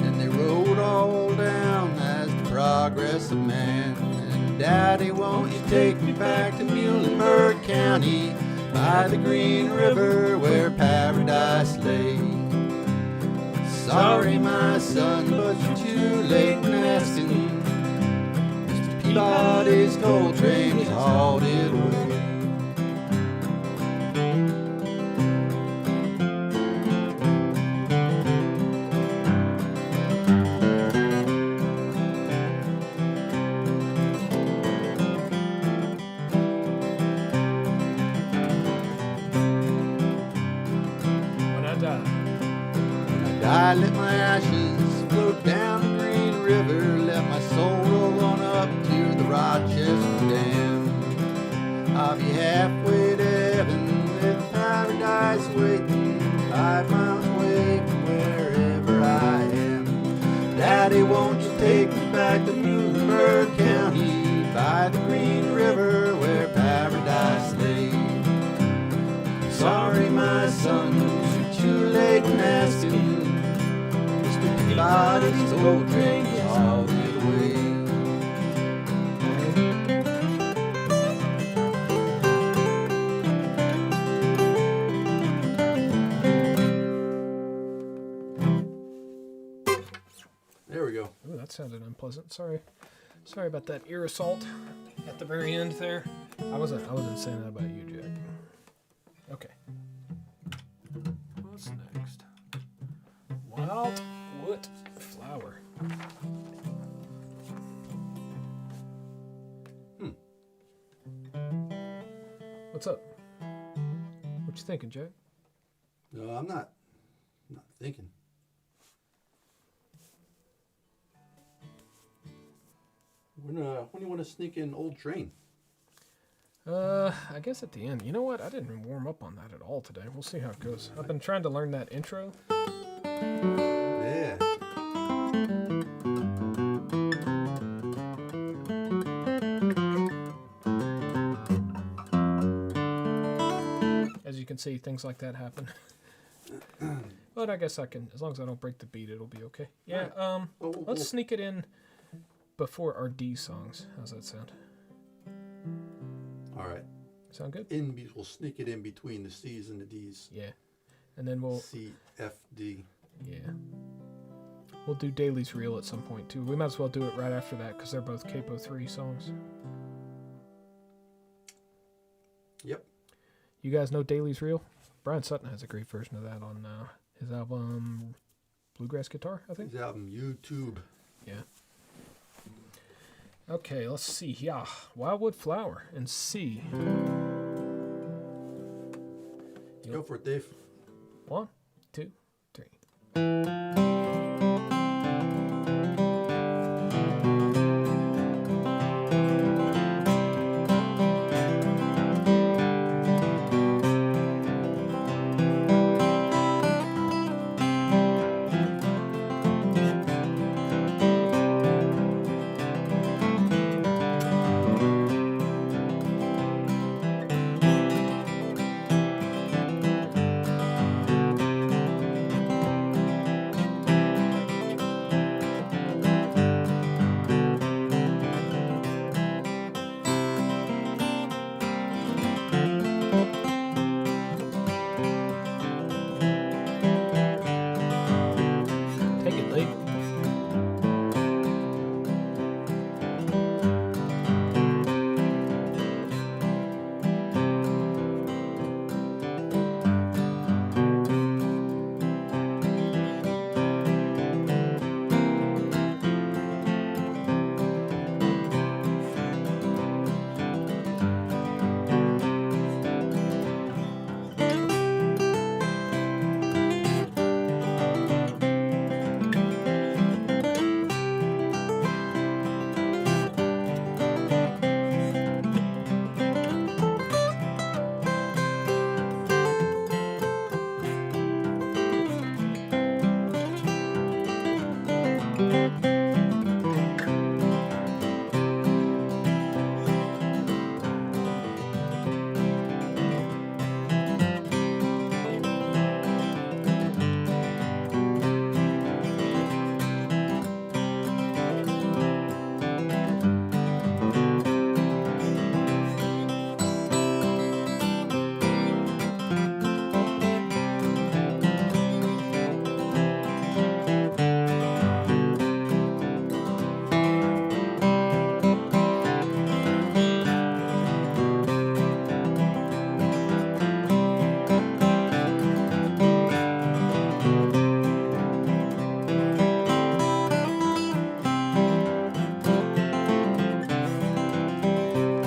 and they rode all down as the progress of man. And Daddy, won't you take me back to Muhlenberg County, by the Green River where paradise lay? Sorry, my son, but you're too late in asking. Peabody's coal train has hauled it away. When I die. When I die, let my ashes float down the Green River. Let my soul roll on up to the Rochester Dam. I'll be halfway to heaven with paradise waiting, 5 miles away from wherever I am. Daddy, won't you take me back to Muhlenberg County, by the Green River where paradise lay? Sorry, my son, you're too late in asking. Mr. Peabody's gold train has hauled it away. There we go. Ooh, that sounded unpleasant. Sorry about that ear assault at the very end there. I wasn't saying that about you, Jack. Okay. What's next? Wildwood flower. What's up? What you thinking, Jack? No, I'm not thinking. When do you want to sneak in Old Train? I guess at the end. You know what? I didn't even warm up on that at all today. We'll see how it goes. I've been trying to learn that intro. Yeah. can see things like that happen. But I guess I can, as long as I don't break the beat, it'll be okay. Yeah, let's sneak it in before our D songs. How's that sound? All right. Sound good? We'll sneak it in between the C's and the D's. Yeah. And then we'll... C, F, D. Yeah. We'll do Daley's Reel at some point, too. We might as well do it right after that, because they're both Capo 3 songs. Yep. You guys know Daley's Reel? Brian Sutton has a great version of that on his album Bluegrass Guitar, I think. His album YouTube. Yeah. Okay, let's see. Yeah, Wildwood Flower and C. Go for it, Dave. 1, 2, 3.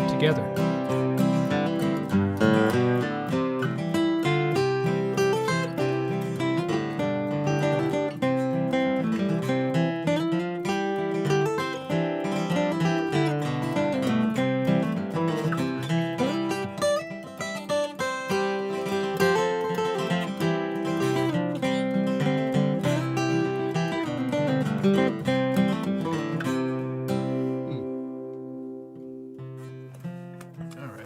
Together.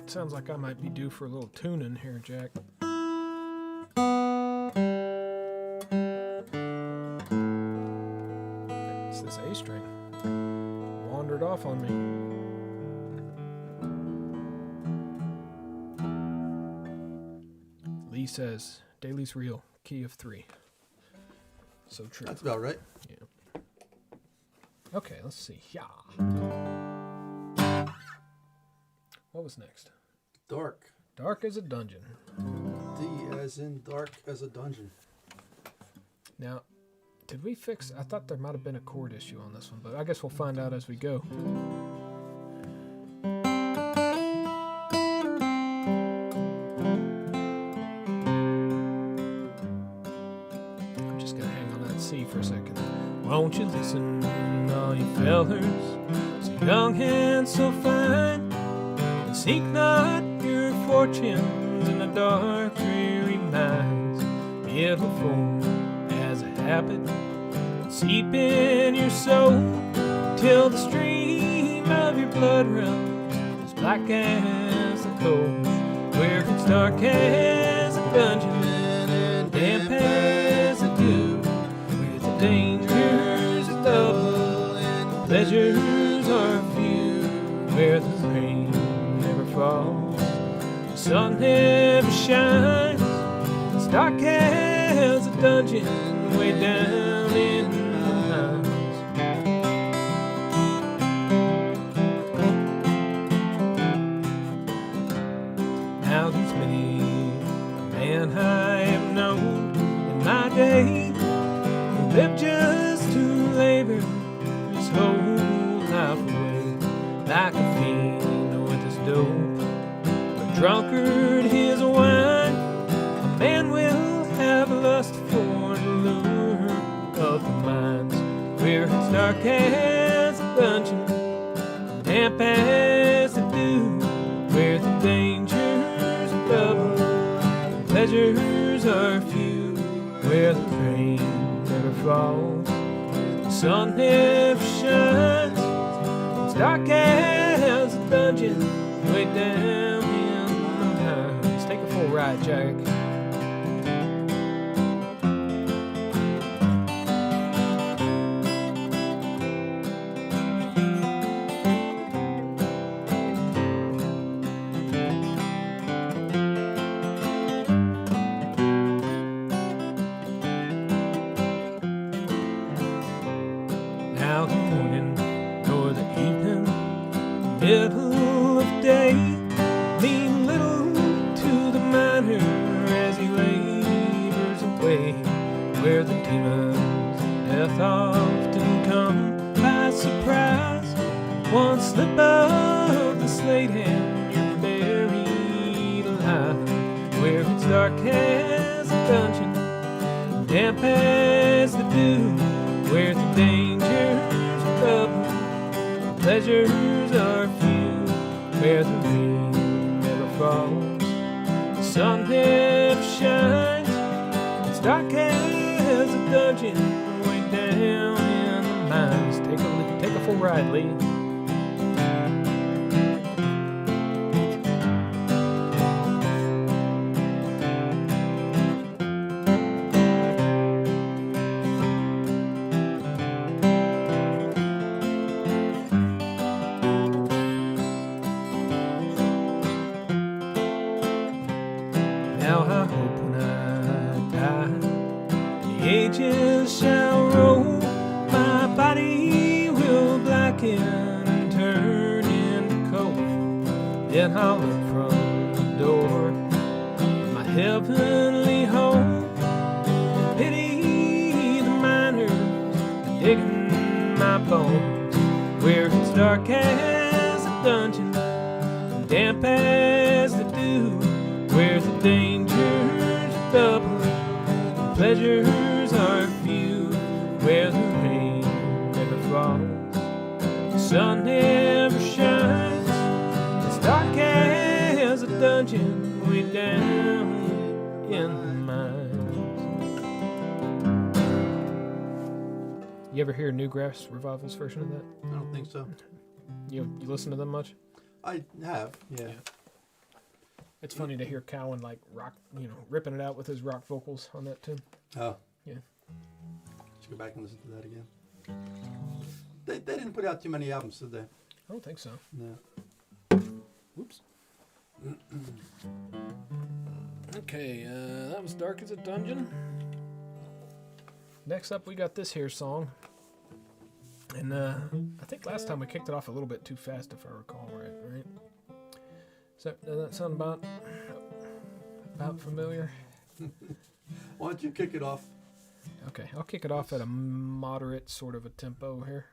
Sounds like I might be due for a little tuning here, Jack. It's this A string. Wandered off on me. Lee says, Daley's Reel, key of 3. So true. That's about right. Yeah. Okay, let's see. Yeah. What was next? Dark. Dark as a dungeon. D as in dark as a dungeon. Now, did we fix... I thought there might have been a chord issue on this one, but I guess we'll find out as we go. I'm just going to hang on that C for a second. Won't you listen, all you fellers, so young and so fine, and seek not your fortunes in the dark, dreary mines. It'll form as a habit, seep in your soul, till the stream of your blood runs as black as the coal, where it's dark as a dungeon, damp as the dew, where the dangers are double and pleasures are few, where the rain never falls, the sun never shines. It's dark as a dungeon way down in the mines. Now there's many a man I have known in my day who lived just to labor his whole life away, like a fiend with his dope, a drunkard his wine. A man will have lust for the lure of the mines, where it's dark as a dungeon, damp as the dew, where the dangers are double, the pleasures are few, where the rain never falls, the sun never shines. It's dark as a dungeon way down in the mines. Take a full ride, Jack. Now the morning or the evening, middle of day, mean little to the miner as he labors away, where the demons of death often come by surprise. One slip of the slate and you're buried alive, where it's dark as a dungeon, damp as the dew, where the dangers are double, the pleasures are few, where the rain never falls, the sun never shines. It's dark as a dungeon way down in the mines. Take a full ride, Lee. Now I hope when I die, the ages shall roll, my body will blacken and turn into coal. Then I'll look from the door of my heavenly home and pity the miners digging my bones, where it's dark as a dungeon, damp as the dew, where the dangers are double, the pleasures are few, where the rain never falls, the sun never shines. It's dark as a dungeon way down in the mines. You ever hear Newgrass Revival's version of that? I don't think so. You listen to them much? I have, yeah. It's funny to hear Cowan like rock, ripping it out with his rock vocals on that tune. Oh. Yeah. Should go back and listen to that again. They didn't put out too many albums, did they? I don't think so. No. Whoops. Okay, that was Dark as a Dungeon. Next up, we got this here song. And I think last time we kicked it off a little bit too fast, if I recall right? Does that sound about familiar? Why don't you kick it off? Okay, I'll kick it off at a moderate sort of a tempo here.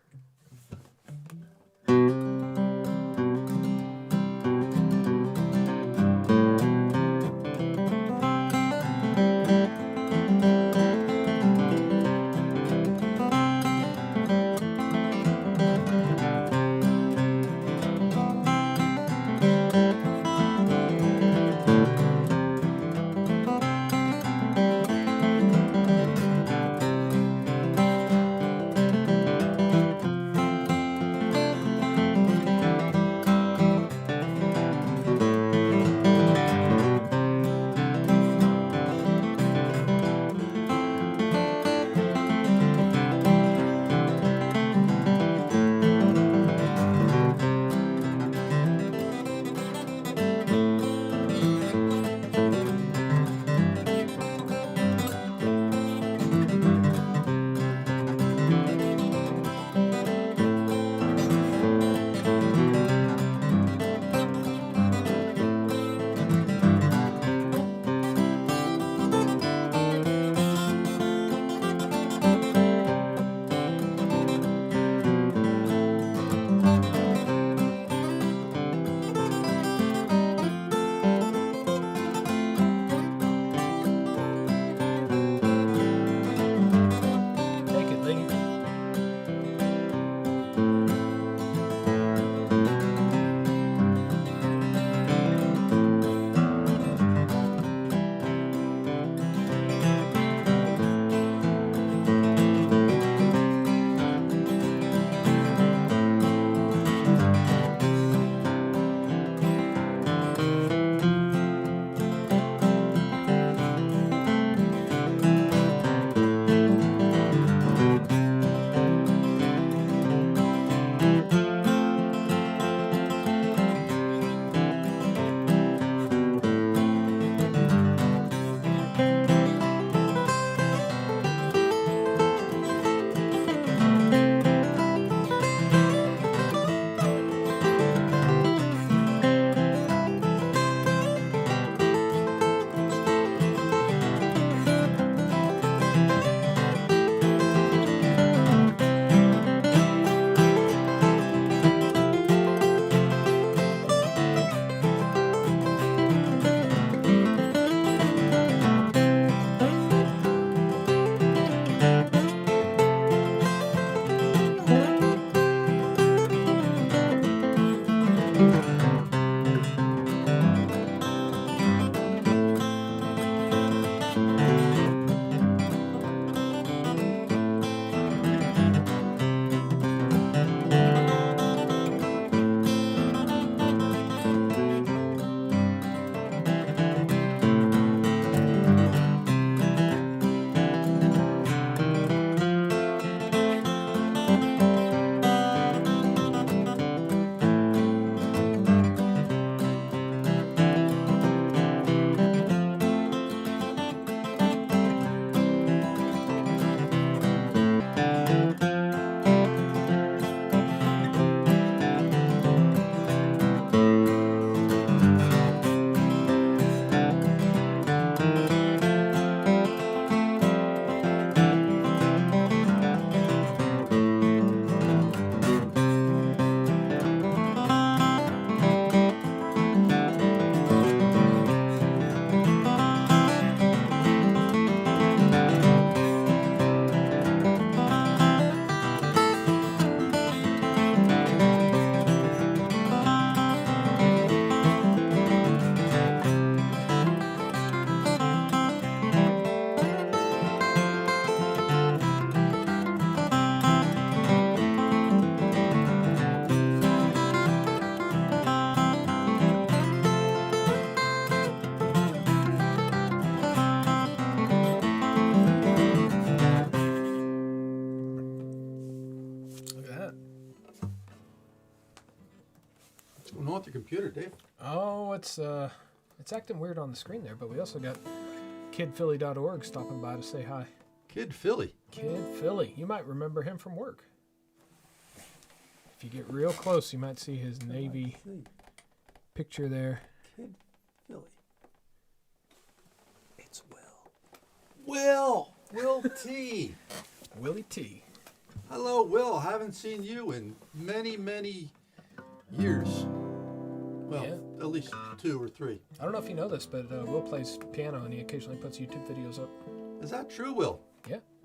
going on with your computer, Dave? Oh, it's acting weird on the screen there, but we also got kidphilly.org stopping by to say hi. Kid Philly. Kid Philly. You might remember him from work. If you get real close, you might see his Navy picture there. Kid Philly. It's Will. Will T. Willie T. Hello, Will. Haven't seen you in many, many years. Well, Yeah. at least 2 or 3. I don't know if you know this, but Will plays piano and he occasionally puts YouTube videos up. Is that true, Will?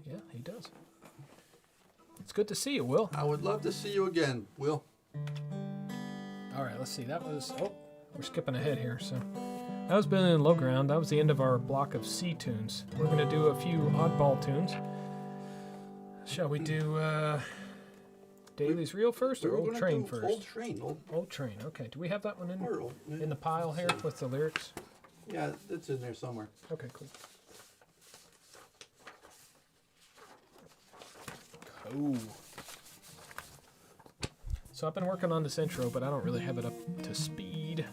Yeah, he does. It's good to see you, Will. I would love to see you again, Will. All right, let's see. That was... Oh, we're skipping ahead here, so... That was Billy and Low Ground. That was the end of our block of C tunes. We're going to do a few oddball tunes. Shall we do Daley's Reel first or Old Train first? Old Train. Old Train, okay. Do we have that one in in the pile here with the lyrics? Yeah, it's in there somewhere. Okay, cool. Cool. So I've been working on this intro, but I don't really have it up to speed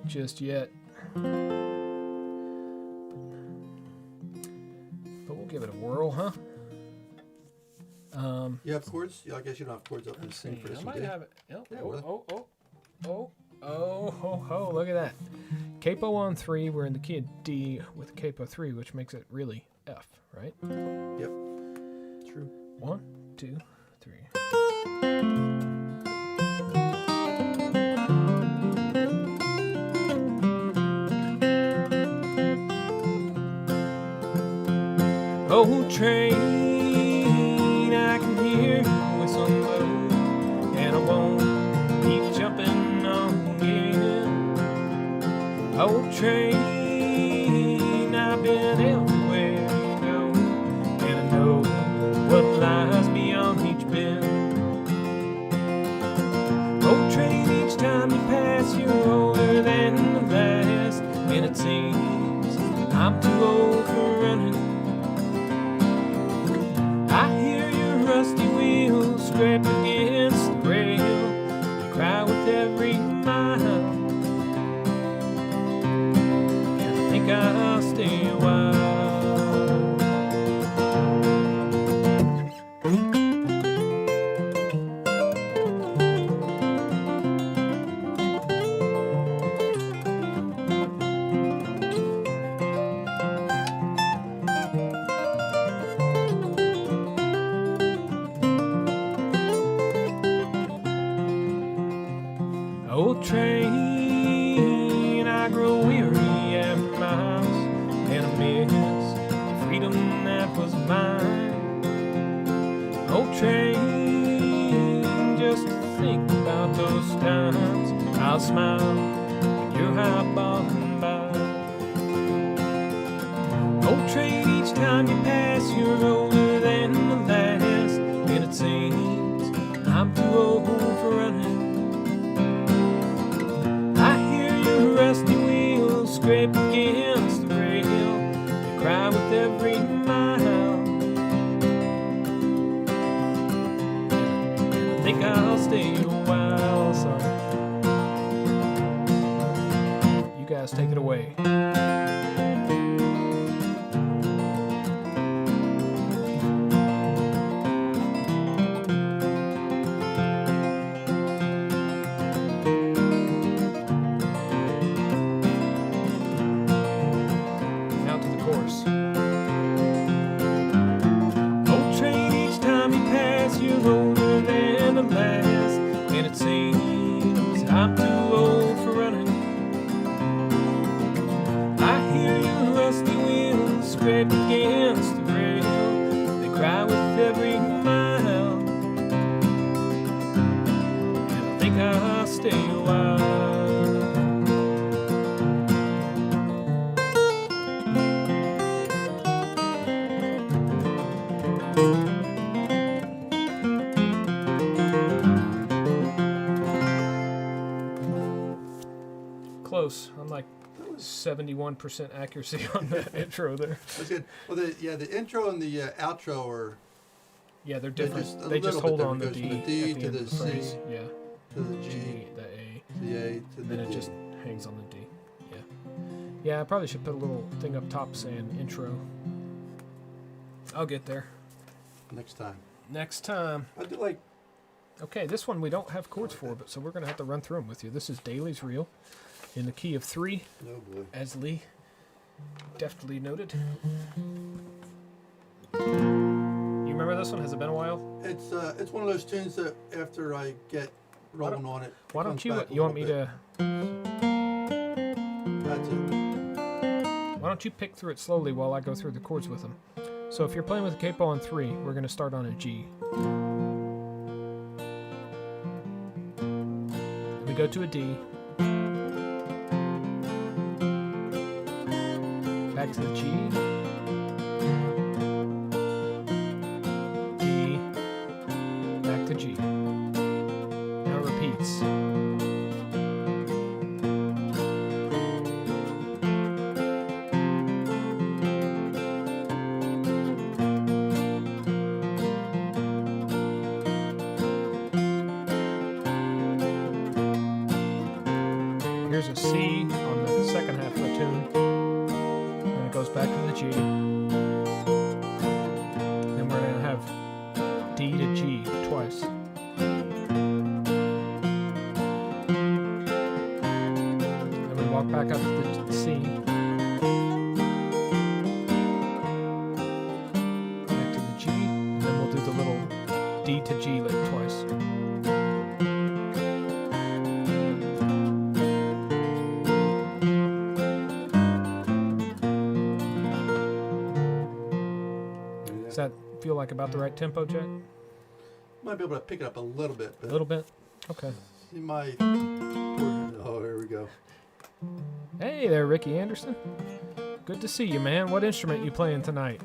just yet. But we'll give it a whirl, huh? You have chords? Yeah, I guess you don't have chords up in the same for this I one, might do you? have it. Yeah, Oh, look at that. Capo on 3, we're in the key of D with capo 3, which makes it really F, right? Yep. True. 1, 2, 3. Old train, I can hear your whistle blow, and I won't keep jumping on again. Old train, I've been everywhere you go, and I know what lies beyond each bend. Old train, each time you pass, you're older than the last, and it seems I'm too old for running. I hear your rusty wheels scrape against the rail. You cry with every mile, and I think I'll stay a while. Old train, I grow weary after miles, and I miss the freedom that was mine. Old train, just to think about those times, I'll smile when you're eyeballing by. Old train, each time you pass, you're older than the last, and it seems I'm too old for running. Rusty wheels scrape against the rail. You cry with every mile. I think I'll stay a while, son. You guys take it away. Against the rail, they cry with every mile, and I think I'll stay a while. Close. I'm like 71% accuracy on that intro there. That's good. Well, the intro and the outro are... Yeah, they're different. Just they just hold on the goes D, from the D at the to end the of the phrase. C Yeah. to the G. The A. The A to And the then it D. just hangs on the D. Yeah. Yeah, I probably should put a little thing up top saying intro. I'll get there. Next time. Next time. I do like. Okay, this one we don't have chords for, but so we're going to have to run through them with you. This is Daley's Reel in the key of 3, Oh boy. as Lee deftly noted. You remember this one? Has it been a while? It's one of those tunes that after I get rolling on it. Why don't comes you? back a You want me little to? bit. That's it. Why don't you pick through it slowly while I go through the chords with them? So if you're playing with a capo on 3, we're going to start on a G. We go to a D. Back to the G. D. Back to G. Now it repeats. Here's a C on the second half of the tune. Then it goes back to the G. Then we're going to have D to G twice. Then we walk back up to the C. Back to the G. And then we'll do the little D to G lick twice. Does that feel like about the right tempo, Jack? Might be able to pick it up a little bit. A But little bit? Okay. see my. Oh, here we go. Hey there, Ricky Anderson. Good to see you, man. What instrument you playing tonight?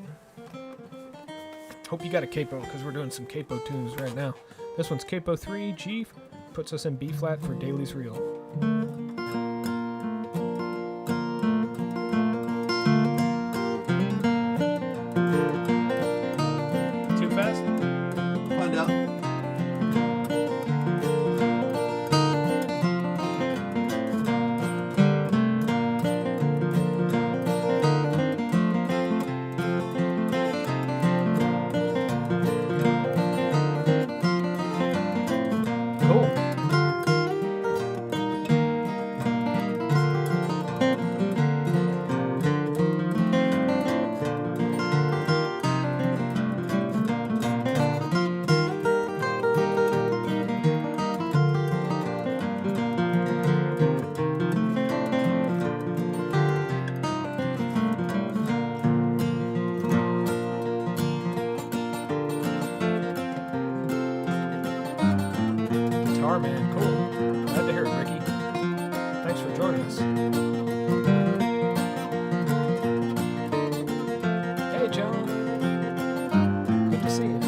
Hope you got a capo, because we're doing some capo tunes right now. This one's capo 3, G, puts us in B flat for Daley's Reel. Too fast? Find out. Cool. Guitar man, cool. Glad to hear it, Ricky. Thanks for joining us. Hey, John. Good to see you.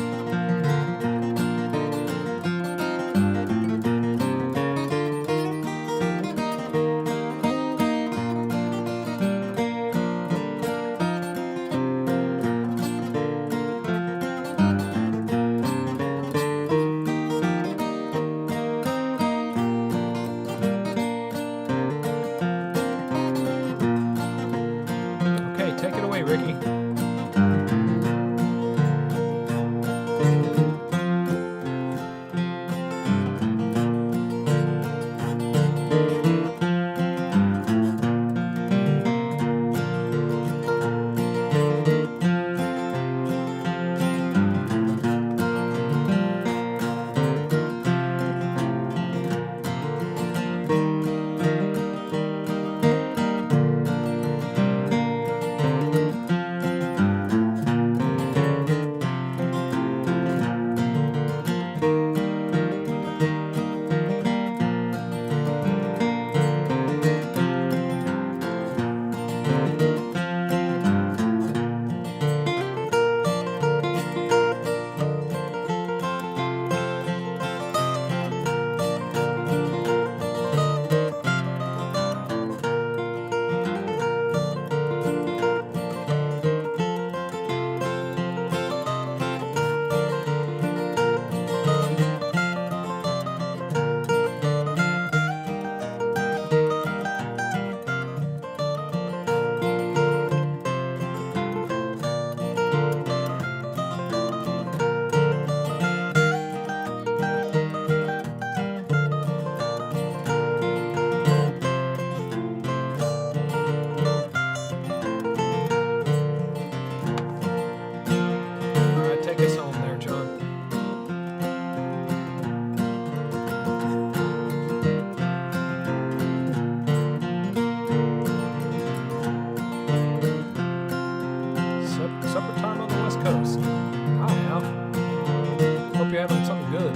you're having something good.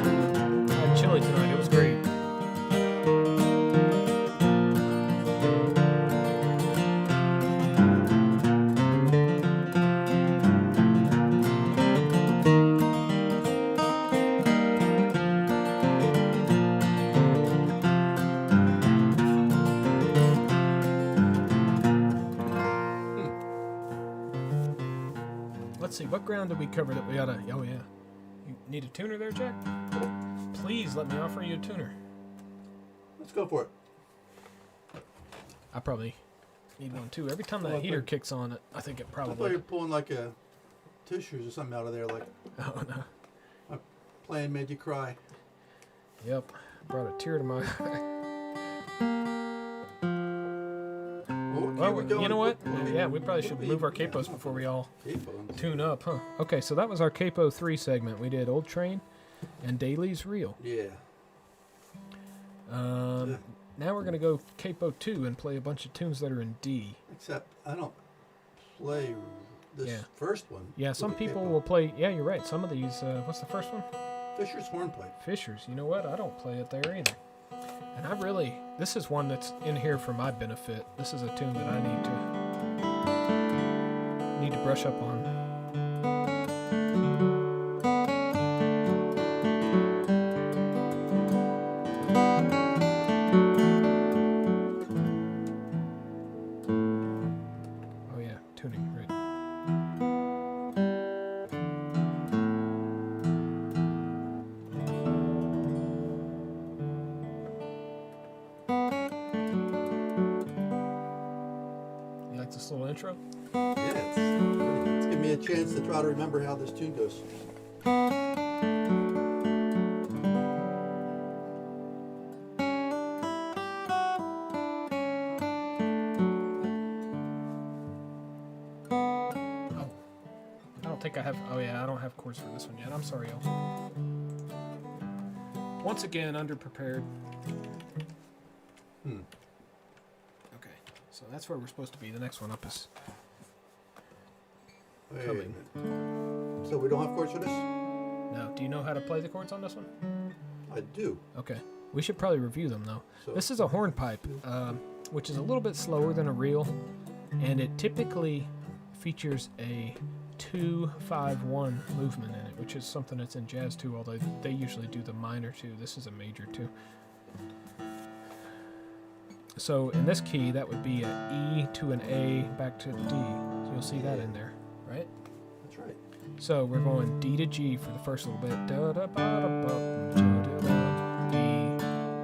I had chili tonight. It was great. Let's see, what ground did we cover that we oughta... Oh, yeah. You need a tuner there, Jack? Please let me offer you a tuner. Let's go for it. I probably need one, too. Every time that heater kicks on, I think it I thought you probably... were pulling like a tissues or something out of there, like Oh, no. my plan made you cry. Yep. Brought a tear to my eye. Well, you know what? Yeah, we probably should move our capos before we all tune up, huh? Okay, so that was our Capo 3 segment. We did Old Train and Daley's Reel. Yeah. Now we're going to go Capo 2 and play a bunch of tunes that are in D. Except I don't play this first one. Yeah, some people will play... Yeah, you're right. Some of these... what's the first one? Fisher's Hornpipe. Fisher's. You know what? I don't play it there either. And I really... This is one that's in here for my benefit. This is a tune that I need to brush up on. Oh yeah, tuning, right. This little intro? Yeah, it's giving me a chance to try to remember how this tune goes. Oh, I don't think I have... Oh yeah, I don't have chords for this one yet. I'm sorry, y'all. Once again, underprepared. Okay, so that's where we're supposed to be. The next one up is coming. So we don't have chords for this? No. Do you know how to play the chords on this one? I do. Okay. We should probably review them, though. So, this is a hornpipe, which is a little bit slower than a reel, and it typically features a 2-5-1 movement in it, which is something that's in jazz too, although they usually do the minor too. This is a major too. So in this key, that would be an E to an A back to D. So you'll see that in there, right? That's right. So we're going D to G for the first little bit. Da da ba da ba da da D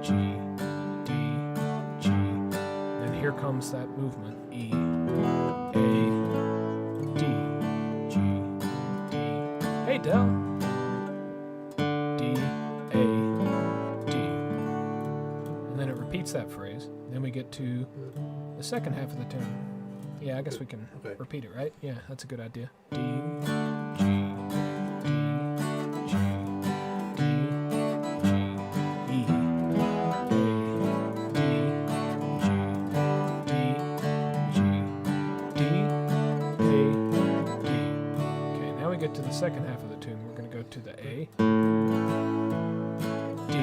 G D G. Then here comes that movement. E A D G D. Hey Del. D A D. And then it repeats that phrase. Then we get to the second half of the tune. Yeah, I guess we can repeat it, right? Yeah, that's a good idea. D, G, D, G, D, G, E, A, D, G, D, G, D, A, D. Okay, now we get to the second half of the tune. We're going to go to the A, D,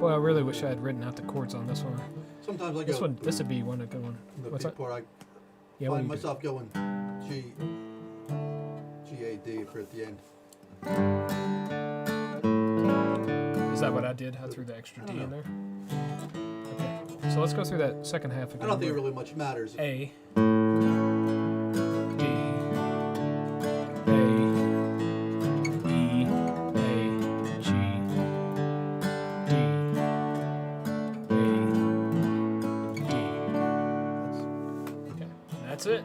I really wish I had written out the chords on this one. Sometimes I this would be one a good one. What's that? Part I find myself going G, A, D for at the end. Is that what I did? I threw the extra D in there? Okay, so let's go through that second half again. I don't think it really much matters. A, That's it.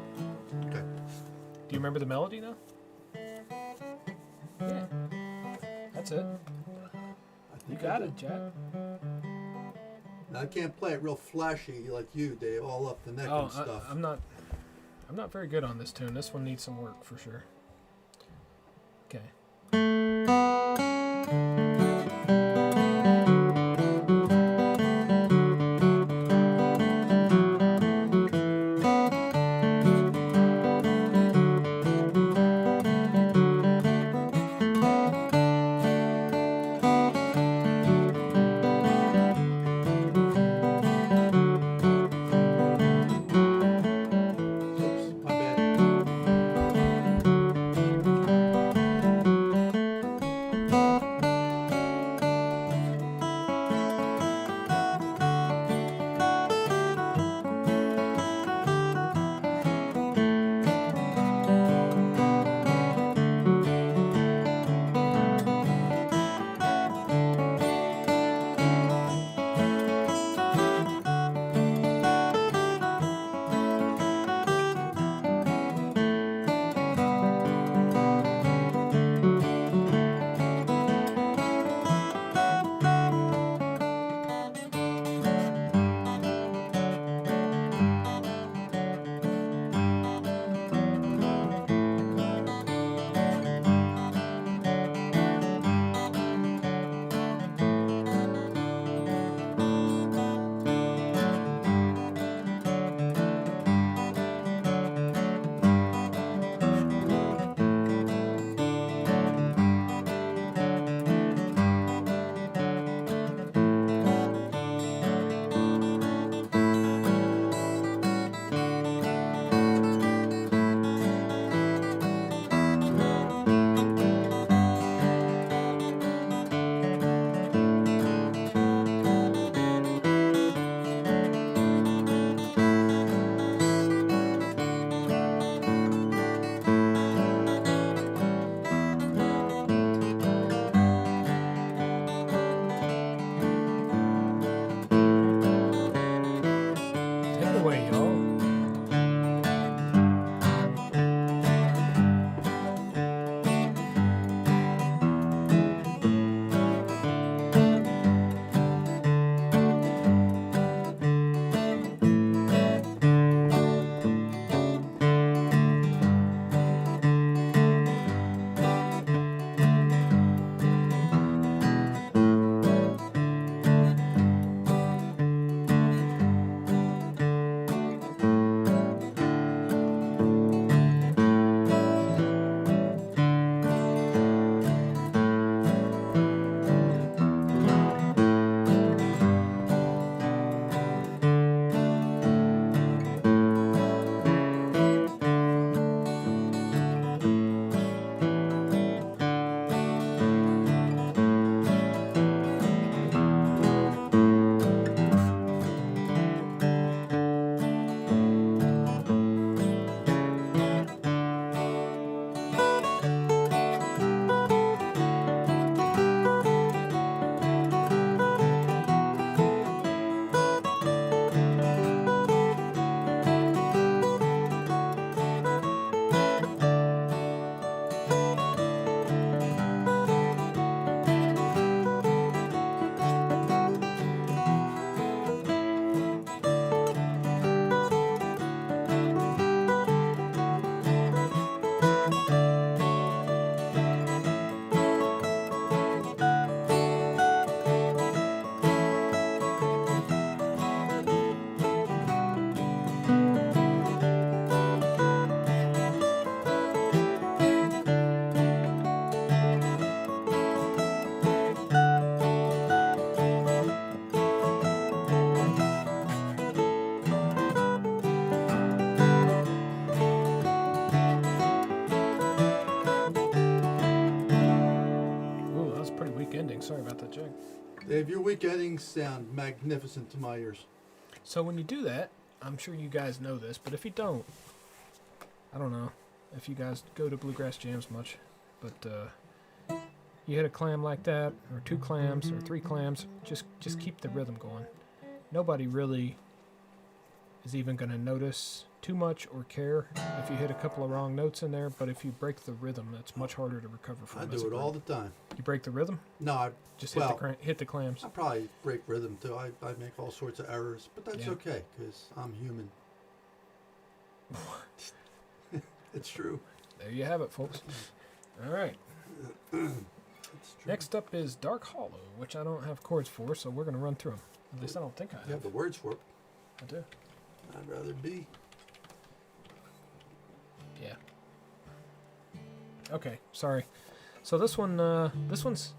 Okay. Do you remember the melody now? Yeah. That's it. You got it, Jack. Now, I can't play it real flashy like you, Dave, all up the neck and stuff. I'm not very good on this tune. This one needs some work for sure. Okay. Dave, your weekendings sound magnificent to my ears. So when you do that, I'm sure you guys know this, but if you don't, I don't know if you guys go to Bluegrass jams much, but you hit a clam like that, or 2 clams, or 3 clams, just keep the rhythm going. Nobody really is even going to notice too much or care if you hit a couple of wrong notes in there, but if you break the rhythm, it's much harder to recover from. I do it all the time. You break the rhythm? No, I Just well, hit the clams. I probably break rhythm too. I make all sorts of errors, but that's Yeah. okay because I'm human. It's true. There you have it, folks. All right. It's true. Next up is Dark Hollow, which I don't have chords for, so we're going to run through them. At least I don't think I You have the words for it. I do. I'd rather be. Yeah. Okay, sorry. So this one's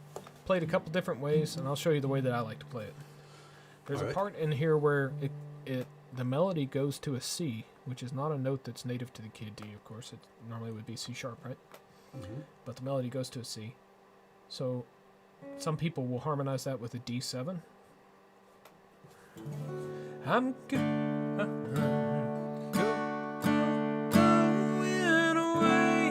played a couple different ways, and I'll show you the way that I like to play it. There's All a right. part in here where the melody goes to a C, which is not a note that's native to the key of D, of course. It normally would be C sharp, right? Mm-hmm. But the melody goes to a C. So some people will harmonize that with a D7. I'm going away.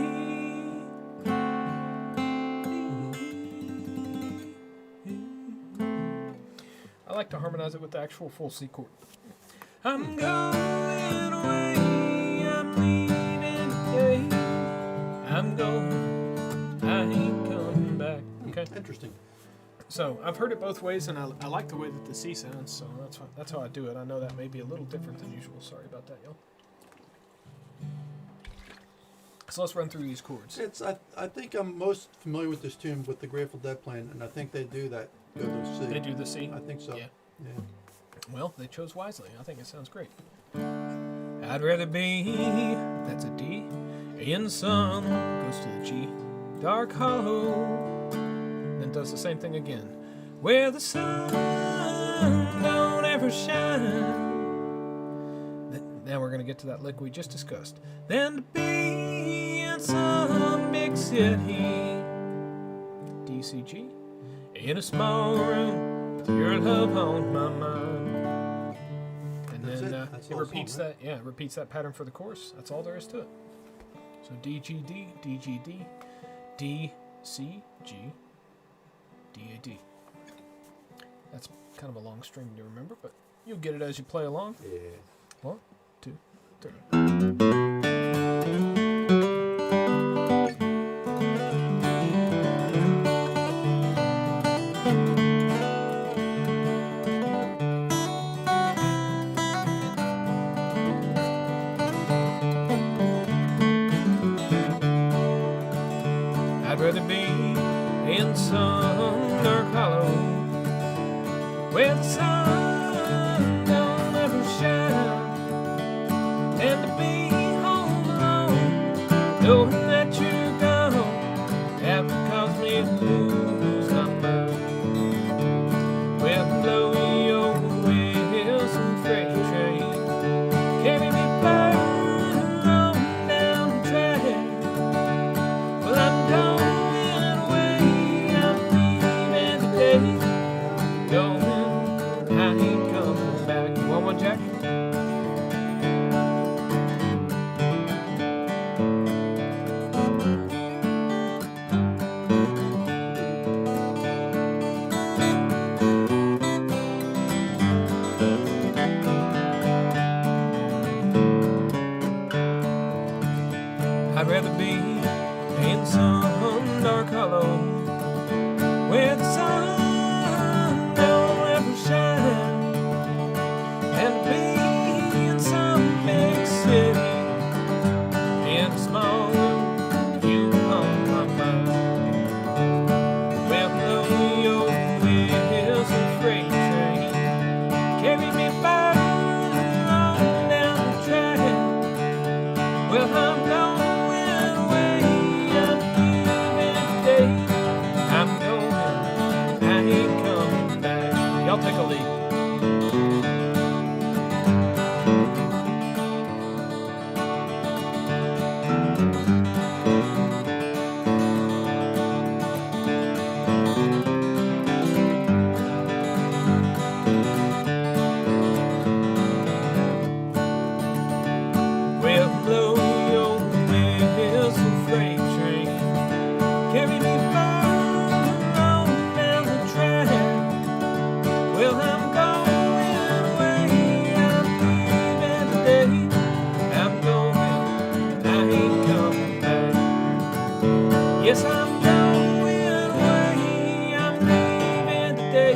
I like to harmonize it with the actual full C chord. I'm going away. I'm leaving today. I'm going. I ain't coming back. Okay. Interesting. So I've heard it both ways, and I like the way that the C sounds. So that's how I do it. I know that may be a little different than usual. Sorry about that, y'all. So let's run through these chords. I think I'm most familiar with this tune with the Grateful Dead playing, and I think they do that. Go to C. They do the C. I think so. Yeah. Yeah. Well, they chose wisely. I think it sounds great. I'd rather be, that's a D, in some, goes to the G, dark hollow, then does the same thing again, where the sun don't ever shine. Now we're going to get to that lick we just discussed. Then to be in some big city, D, C, G, in a small room, with your love on my mind. And That's then it. That's it the whole repeats song, right? that. Yeah, it repeats that pattern for the chorus. That's all there is to it. So D, G, D, D, G, D, D, C, G, D, A, D. That's kind of a long string to remember, but you'll get it as you play along. Yeah. 1, 2, 3. I'd rather be in some dark hollow where the sun don't ever shine, and to be home alone, knowing that you're gone, have caused me to lose my mind. Well, blow your whistle, freight train, carry me far on down the track. Well, I'm going away, I'm leaving today. Going, I ain't coming back. You want one, Jack? I'd rather be in some dark hollow where the sun don't ever shine, and be in some big city in a small room, you on my mind. Well, blow your whistle, freight train, carry me far on down the track. Well, I'm going away, I'm leaving today. I'm going, I ain't coming back. Y'all take a lead. Well, blow your whistle, freight train, carry me far on down the track. Well, I'm going away, I'm leaving today. I'm going, I ain't coming back. Yes, I'm going away, I'm leaving today.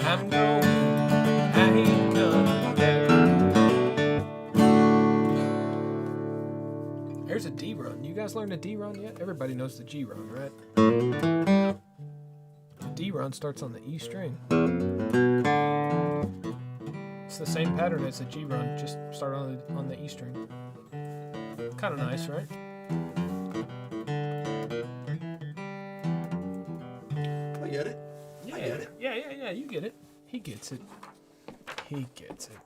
I'm going, I ain't coming back. There's a D run. You guys learned a D run yet? Everybody knows the G run, right? The D run starts on the E string. It's the same pattern as the G run, just start on the E string. Kind of nice, right? I get it. Yeah, I get it. yeah. You get it. He gets it. He gets it.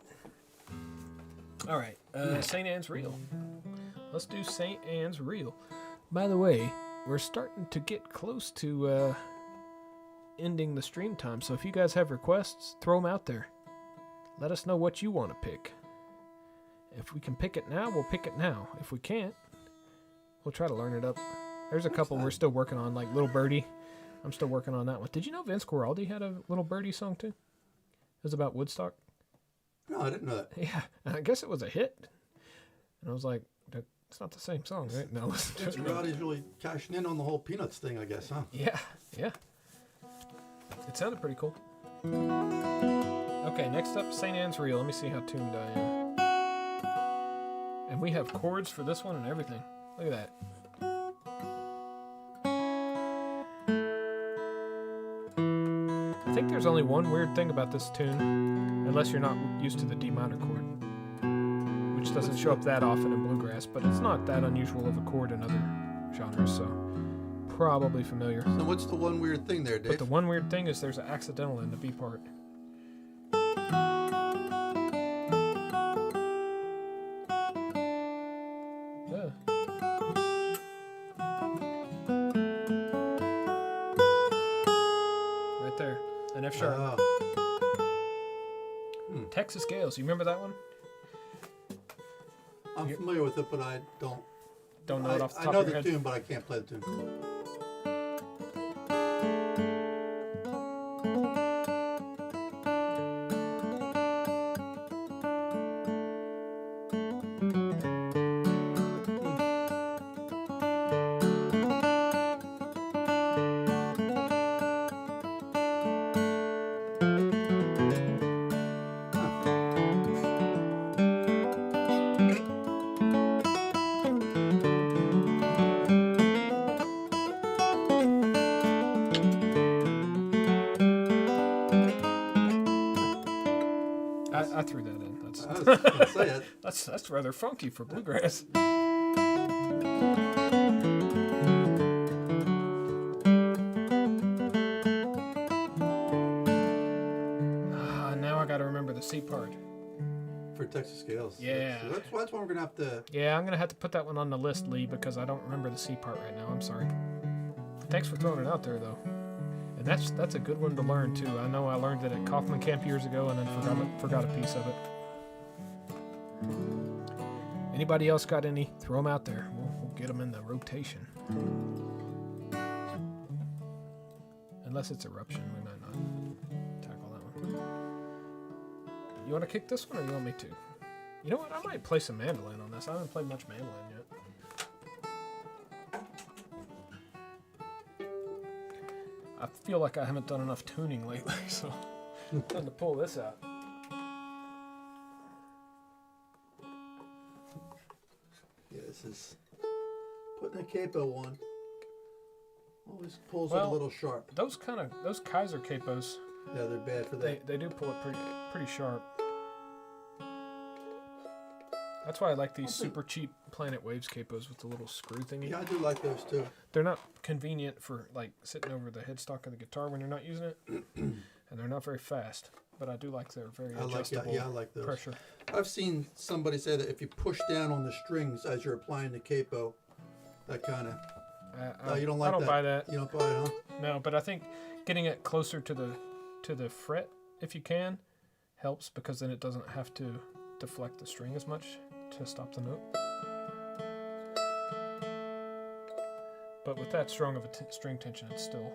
All right, St. Anne's Reel. Let's do St. Anne's Reel. By the way, we're starting to get close to ending the stream time, so if you guys have requests, throw them out there. Let us know what you want to pick. If we can pick it now, we'll pick it now. If we can't, we'll try to learn it up. There's a couple we're still working on, like Little Birdie. I'm still working on that one. Did you know Vince Guaraldi had a Little Birdie song too? It was about Woodstock. No, I didn't know that. Yeah, I guess it was a hit. And I was like, it's not the same song, right? No, Vince Guaraldi's really cashing in on the whole Peanuts thing, I guess, huh? Yeah. It sounded pretty cool. Okay, next up, St. Anne's Reel. Let me see how tuned I am. And we have chords for this one and everything. Look at that. I think there's only one weird thing about this tune, unless you're not used to the D minor chord, which doesn't show up that often in bluegrass, but it's not that unusual of a chord in other genres, so probably familiar. So what's the one weird thing there, Dave? But the one weird thing is there's an accidental in the B part. Yeah. Right there. An F sharp. Texas Gales. You remember that one? I'm familiar with it, but I don't know it off the top I know of your the head. tune, but I can't play the tune. I threw that in. I was going to say it. That's rather funky for bluegrass. Now I got to remember the C part. For Texas Gales. Yeah. So that's one we're going to have to... Yeah, I'm going to have to put that one on the list, Lee, because I don't remember the C part right now. I'm sorry. Thanks for throwing it out there, though. And that's a good one to learn, too. I know I learned it at Kaufman Camp years ago and then forgot a piece of it. Anybody else got any? Throw them out there. We'll get them in the rotation. Unless it's Eruption, we might not tackle that one. You want to kick this one or you want me to? You know what? I might play some mandolin on this. I haven't played much mandolin yet. I feel like I haven't done enough tuning lately, so I'm trying to pull this out. Yeah, this is... Putting a capo on always pulls it a little sharp. Those Kaiser capos, Yeah, they're bad for that. they do pull it pretty sharp. That's why I like these super cheap Planet Waves capos with the little screw thingy. Yeah, I do like those too. They're not convenient for like sitting over the headstock of the guitar when you're not using it, and they're not very fast. But I do like their very adjustable I like those. pressure. I've seen somebody say that if you push down on the strings as you're applying the capo, that kind of... you don't like I don't that? buy that. You don't buy it, huh? No, but I think getting it closer to the fret if you can, helps because then it doesn't have to deflect the string as much to stop the note. But with that strong of a string tension, it's still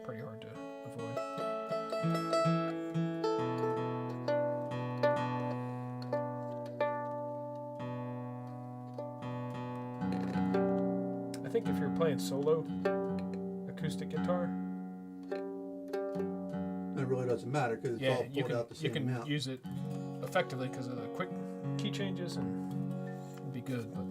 pretty hard to avoid. I think if you're playing solo acoustic guitar, It really doesn't matter because it's all pulled out the you same can amount. use it effectively because of the quick key changes, and it'll be good. But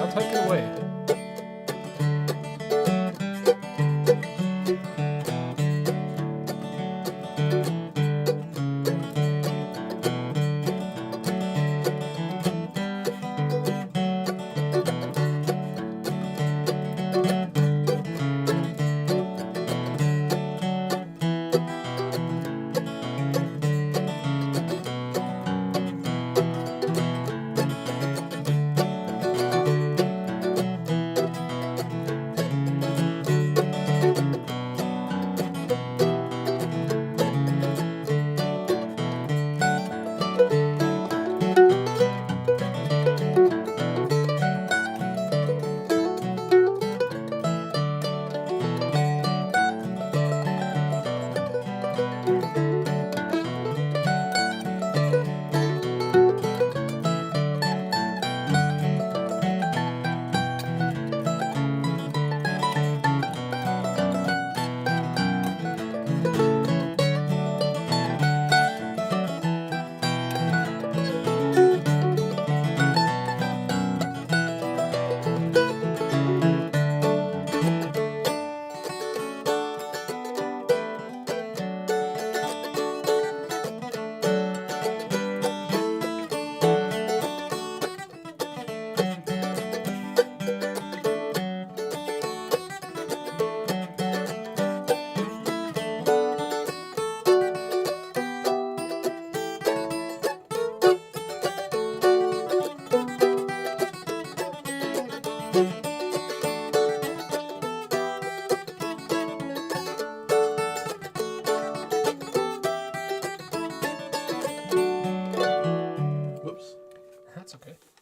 I'll take it away.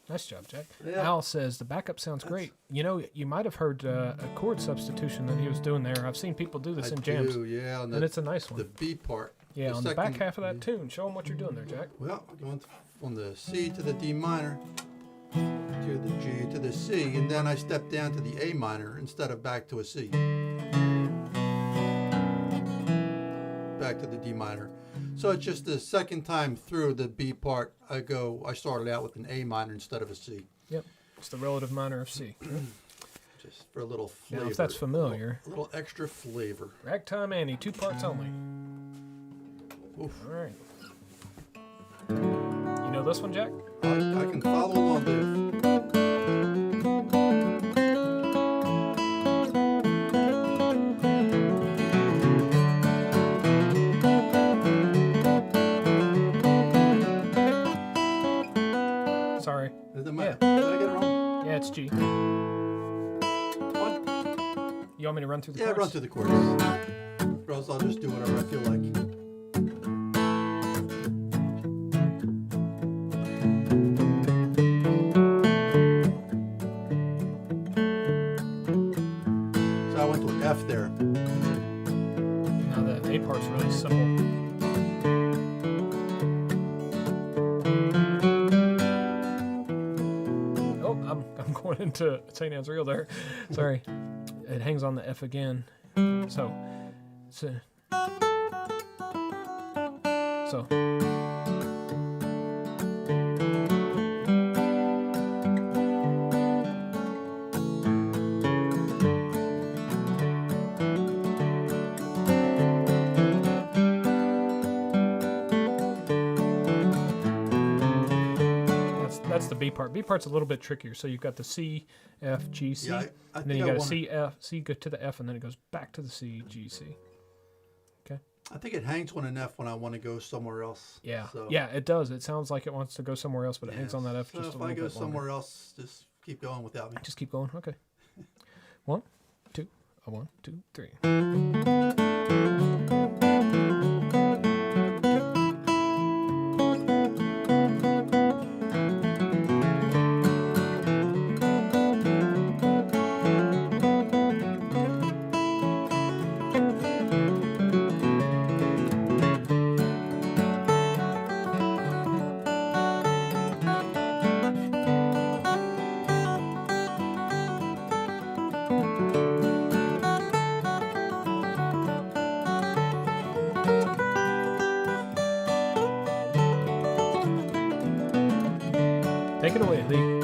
Nice job, Jack. Yeah. Al says, the backup sounds great. You know, you might have heard a chord substitution that he was doing there. I've seen people do this in jams. Yeah, and it's a nice one. The B part. Yeah, on the back half of that tune. Show them what you're doing there, Jack. Well, going from the C to the D minor, to the G to the C, and then I step down to the A minor instead of back to a C. Back to the D minor. So it's just the second time through the B part, I started out with an A minor instead of a C. Yep, it's the relative minor of C. Just for a little flavor. Now, if that's familiar. A little extra flavor. Ragtime Annie, 2 parts only. Oof. All right. You know this one, Jack? I can follow along, Dave. Sorry. Did I Yeah. get it wrong? Yeah, it's G. What? You want me to run through the Yeah, chords? run through the chords. Or else I'll just do whatever I feel like. So I went to an F there. Now the A part's really simple. Oh, I'm going into St. Anne's Reel there. Sorry. It hangs on the F again. So. That's the B part. B part's a little bit trickier. So you've got the C, F, G, C. Yeah, I and then think you I got a wanna- C, F, C go to the F, and then it goes back to the C, G, C. Okay. I think it hangs on an F when I want to go somewhere else. Yeah. So, Yeah, it does. It sounds like it wants to go somewhere else, but it hangs on that F so just a if little I bit go longer. somewhere else, just keep going without me. Just keep going. Okay. 1, 2, 1, 2, 3. Take it away, Lee.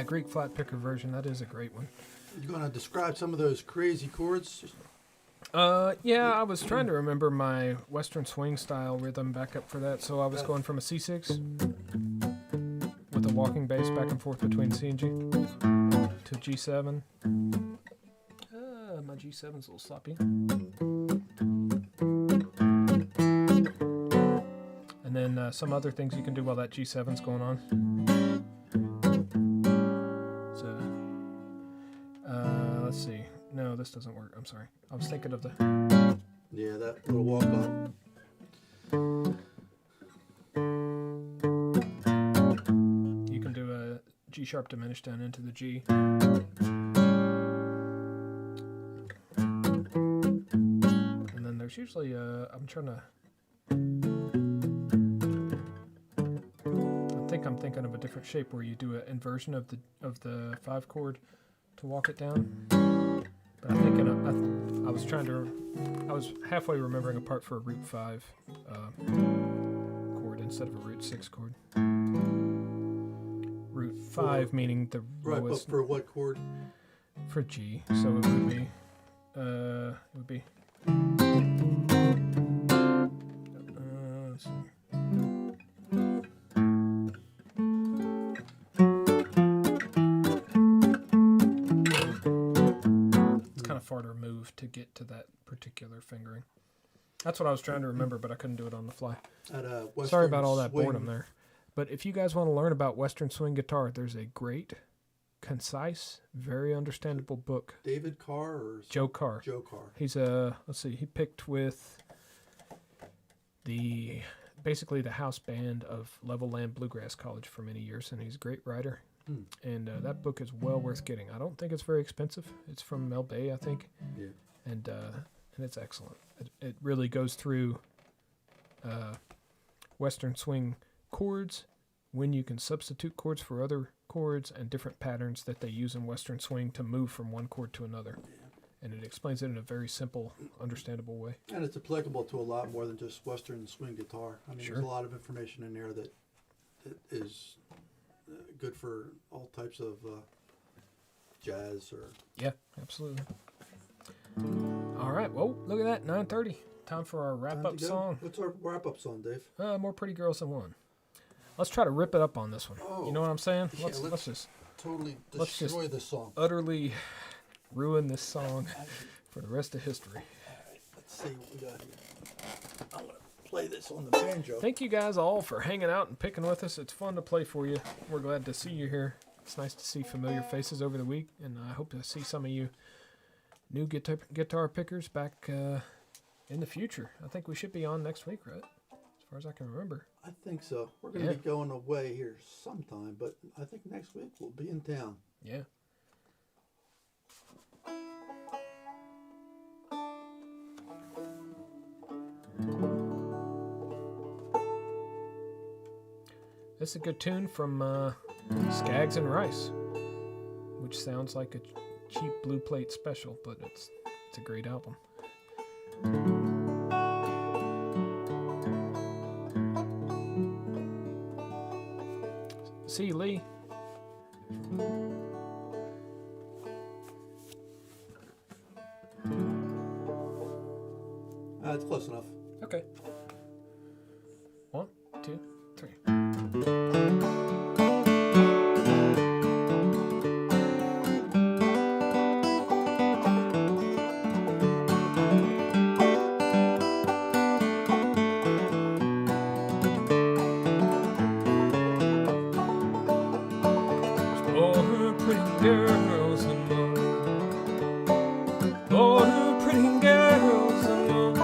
Greek flat picker version. That is a great one. You going to describe some of those crazy chords? Yeah, I was trying to remember my Western swing style rhythm backup for that, so I was going from a C6 with a walking bass back and forth between C and G to G7. My G7's a little sloppy. And then some other things you can do while that G7's going on. So, let's see. No, this doesn't work. I'm sorry. I was thinking of the... Yeah, that little walk up. You can do a G sharp diminished down into the G. And then there's usually I'm trying to... I think I'm thinking of a different shape where you do an inversion of the 5 chord to walk it down. But I'm thinking I was halfway remembering a part for a root 5 chord instead of a root 6 chord. Root 5 meaning the Right, lowest. but for what chord? For G, so it would be. Let's see. It's kind of far to remove to get to that particular fingering. That's what I was trying to remember, but I couldn't do it on the fly. Sorry about all that boredom there. But if you guys want to learn about Western swing guitar, there's a great, concise, very understandable book. David Carr or Joe Carr. Joe Carr. He's he picked with basically the house band of Levelland Bluegrass College for many years, and he's a great writer. And that book is well worth getting. I don't think it's very expensive. It's from Mel Bay, I think. Yeah. And it's excellent. It really goes through Western swing chords, when you can substitute chords for other chords, and different patterns that they use in Western swing to move from one chord to another. Yeah. And it explains it in a very simple, understandable way. And it's applicable to a lot more than just Western swing guitar. I mean, sure. There's a lot of information in there that is good for all types of jazz or... Yeah, absolutely. All right, well, look at that, 9:30. Time for our wrap-up song. What's our wrap-up song, Dave? More Pretty Girls Than One. Let's try to rip it up on this one. Oh, you know what I'm saying? Yeah, let's just totally destroy this song. Utterly ruin this song for the rest of history. All right, let's see what we got here. I'm going to play this on the banjo. Thank you guys all for hanging out and picking with us. It's fun to play for you. We're glad to see you here. It's nice to see familiar faces over the week, and I hope to see some of you new guitar pickers back in the future. I think we should be on next week, right? As far as I can remember. I think so. We're going to be going away here sometime, but I think next week we'll be in town. Yeah. This is a good tune from Skaggs and Rice, which sounds like a cheap Blue Plate special, but it's a great album. See you, Lee. It's close enough. Okay. 1, 2, 3. Girls and more. Oh, pretty girls and more.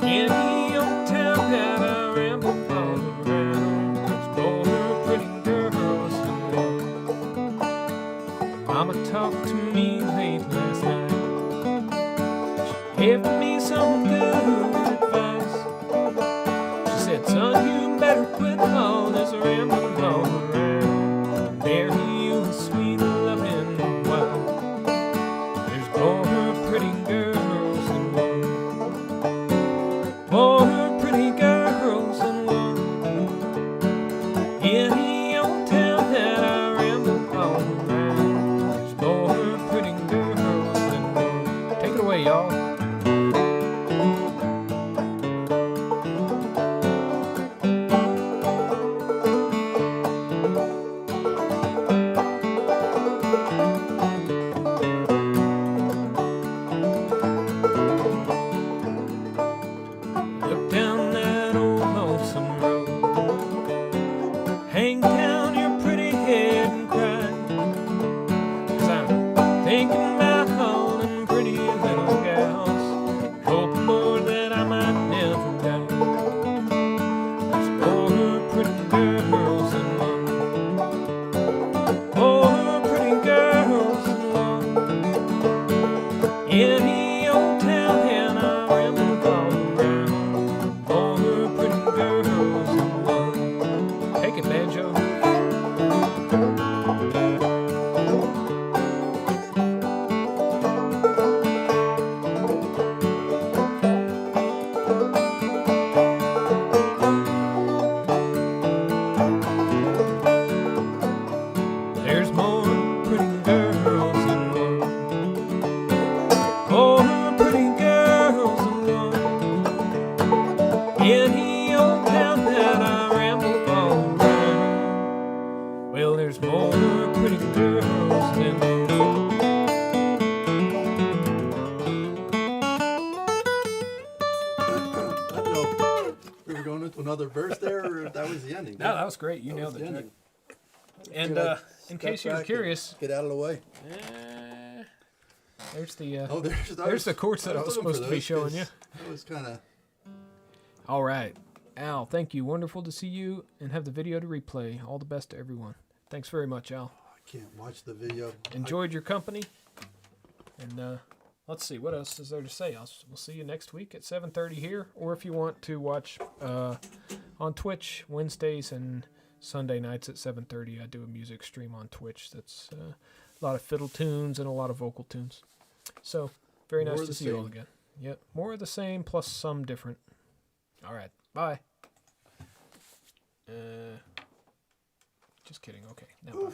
In the old town that I ramble all around. Oh, pretty girls and more. Mama talked to me late last night. She gave me some good advice. She said, son, you better quit all this rambling all around. There sweet loving wild. There's more pretty girls than one. More pretty girls than one. In the old town that I ramble all around. There's more pretty girls than one. Take it away, y'all. Hang down your pretty head and cry, 'cause I'm thinking about all them pretty little gals. another verse there, or that was the ending? No, that was great. You That nailed was it, the Jack. ending. And Should I in step case you were back and curious, get out of the way. there's the Oh, there's the chords that I was supposed to be showing you. That was kind of. All right, Al. Thank you. Wonderful to see you and have the video to replay. All the best to everyone. Thanks very much, Al. I can't watch the video. Enjoyed your company. And let's see, what else is there to say? We'll see you next week at 7:30 here, or if you want to watch on Twitch Wednesdays and Sunday nights at 7:30. I do a music stream on Twitch. That's a lot of fiddle tunes and a lot of vocal tunes. So very nice to see you all again. Yep, more of the same plus some different. All right, bye. Just kidding. Okay, now bye.